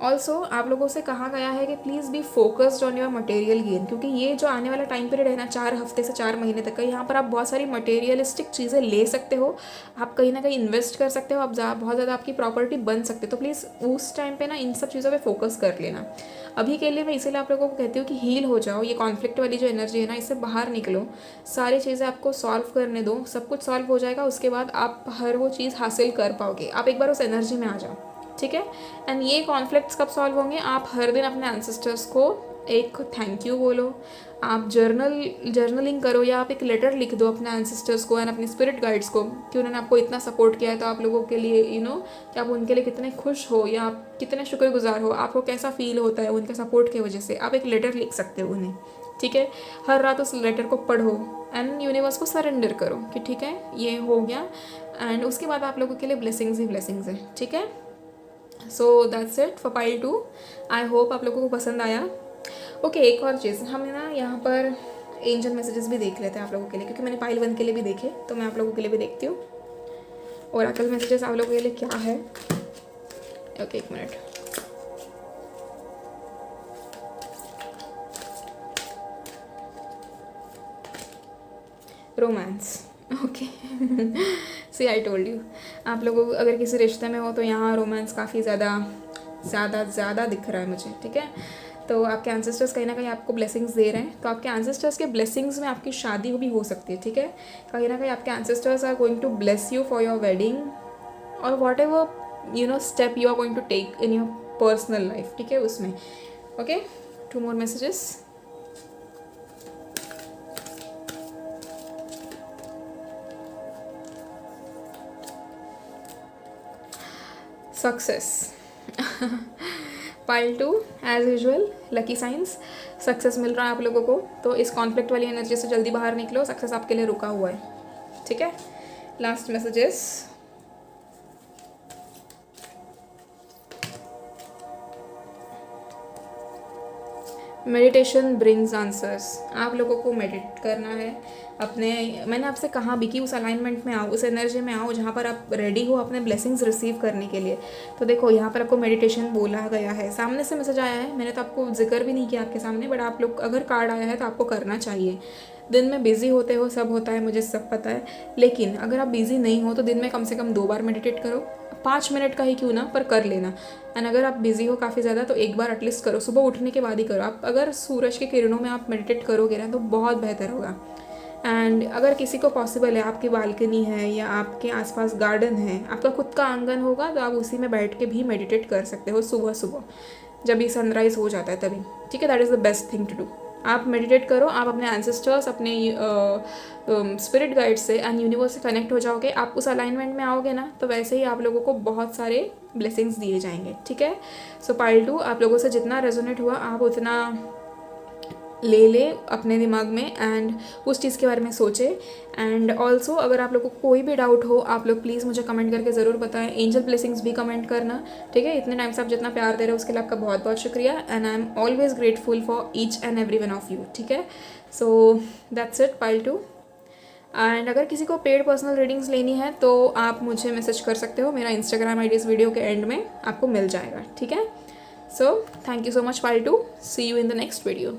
ऑल्सो आप लोगों से कहा गया है कि please be focused on your material gain, क्योंकि ये जो आने वाला टाइम पीरियड है ना, 4 हफ्ते से 4 महीने तक का, यहाँ पर आप बहुत सारी मटेरियलिस्टिक चीज़ें ले सकते हो, आप कहीं ना कहीं इन्वेस्ट कर सकते हो, आप बहुत ज़्यादा आपकी प्रॉपर्टी बन सकते हो। तो प्लीज़ उस टाइम पे ना इन सब चीज़ों पे फोकस कर लेना। अभी के लिए मैं इसीलिए आप लोगों को कहती हूँ कि हील हो जाओ, ये कॉन्फ्लिक्ट वाली जो एनर्जी है ना, इससे बाहर निकलो, सारी चीज़ें आपको सॉल्व करने दो, सब कुछ सॉल्व हो जाएगा। उसके बाद आप हर वो चीज़ हासिल कर पाओगे। आप एक बार उस एनर्जी में आ जाओ, ठीक है। एंड ये कॉन्फ्लिक्ट्स कब सॉल्व होंगे? आप हर दिन अपने एंसेस्टर्स को एक थैंक यू बोलो, आप जर्नलिंग करो, या आप एक लेटर लिख दो अपने एंसेस्टर्स को एंड अपने स्पिरिट गाइड्स को कि उन्होंने आपको इतना सपोर्ट किया है। तो आप लोगों के लिए कि आप उनके लिए कितने खुश हो या आप कितने शुक्रगुजार हो, आपको कैसा फील होता है उनके सपोर्ट की वजह से, आप एक लेटर लिख सकते हो उन्हें, ठीक है। हर रात उस लेटर को पढ़ो एंड यूनिवर्स को सरेंडर करो कि ठीक है ये हो गया। एंड उसके बाद आप लोगों के लिए ब्लेसिंग्स ही ब्लेसिंग्स है, ठीक है। So that's it for pile 2। I hope आप लोगों को पसंद आया। ओके, एक और चीज़, हम ना यहाँ पर एंजल मैसेजेस भी देख लेते हैं आप लोगों के लिए, क्योंकि मैंने पाइल 1 के लिए भी देखे, तो मैं आप लोगों के लिए भी देखती हूँ। और अकल मैसेजेस आप लोगों के लिए क्या है? ओके, एक minute. Romance, okay. See I told you, आप लोगों को अगर किसी रिश्ते में हो तो यहाँ रोमांस काफ़ी ज़्यादा दिख रहा है मुझे, ठीक है। तो आपके एंसेस्टर्स कहीं ना कहीं आपको ब्लेसिंग्स दे रहे हैं, तो आपके एंसेस्टर्स के ब्लेसिंग्स में आपकी शादी भी हो सकती है, ठीक है। कहीं ना कहीं आपके ancestors are going to bless you for your wedding और whatever step you are going to take in your personal life, ठीक है, उसमें। Okay, 2 more messages. सक्सेस पाइल 2 as usual lucky science, success मिल रहा है आप लोगों को। तो इस कॉन्फ्लिक्ट वाली एनर्जी से जल्दी बाहर निकलो, सक्सेस आपके लिए रुका हुआ है, ठीक है। Last messages. Meditation brings answers. आप लोगों को मेडिटेट करना है अपने, मैंने आपसे कहा भी कि उस अलाइनमेंट में आओ, उस एनर्जी में आओ जहाँ पर आप रेडी हो अपने ब्लेसिंग्स रिसीव करने के लिए। तो देखो यहाँ पर आपको मेडिटेशन बोला गया है, सामने से मैसेज आया है, मैंने तो आपको जिक्र भी नहीं किया आपके सामने, बट आप लोग अगर कार्ड आया है तो आपको करना चाहिए। दिन में बिज़ी होते हो, सब होता है, मुझे सब पता है, लेकिन अगर आप बिज़ी नहीं हो तो दिन में कम से कम 2 बार मेडिटेट करो, 5 मिनट का ही क्यों ना, पर कर लेना। एंड अगर आप बिज़ी हो काफ़ी ज़्यादा तो एक बार एटलीस्ट करो, सुबह उठने के बाद ही करो। आप अगर सूरज की किरणों में आप मेडिटेट करोगे ना तो बहुत बेहतर होगा। एंड अगर किसी को पॉसिबल है, आपकी बालकनी है या आपके आसपास गार्डन है, आपका खुद का आंगन होगा, तो आप उसी में बैठ के भी मेडिटेट कर सकते हो सुबह सुबह जब ये सनराइज़ हो जाता है तभी। ठीक है, that is the best thing to do. आप मेडिटेट करो, आप अपने एंसेस्टर्स, अपने स्पिरिट गाइड से एंड यूनिवर्स से कनेक्ट हो जाओगे। आप उस अलाइनमेंट में आओगे ना तो वैसे ही आप लोगों को बहुत सारे ब्लेसिंग्स दिए जाएंगे। ठीक है, सो पाइल 2 आप लोगों से जितना रेजोनेट हुआ आप उतना ले अपने दिमाग में एंड उस चीज़ के बारे में सोचे। एंड ऑल्सो अगर आप लोगों को कोई भी डाउट हो आप लोग प्लीज़ मुझे कमेंट करके ज़रूर बताएं। एंजल ब्लेसिंग्स भी कमेंट करना, ठीक है। इतने टाइम से आप जितना प्यार दे रहे हो उसके लिए आपका बहुत बहुत शुक्रिया and I am always grateful for each and every one of you. ठीक है, so that's it pile 2। And अगर किसी को पेड पर्सनल रीडिंग्स लेनी है तो आप मुझे मैसेज कर सकते हो, मेरा इंस्टाग्राम आई डी इस वीडियो के एंड में आपको मिल जाएगा। ठीक है, so thank you so much pile 2, see you in the next video.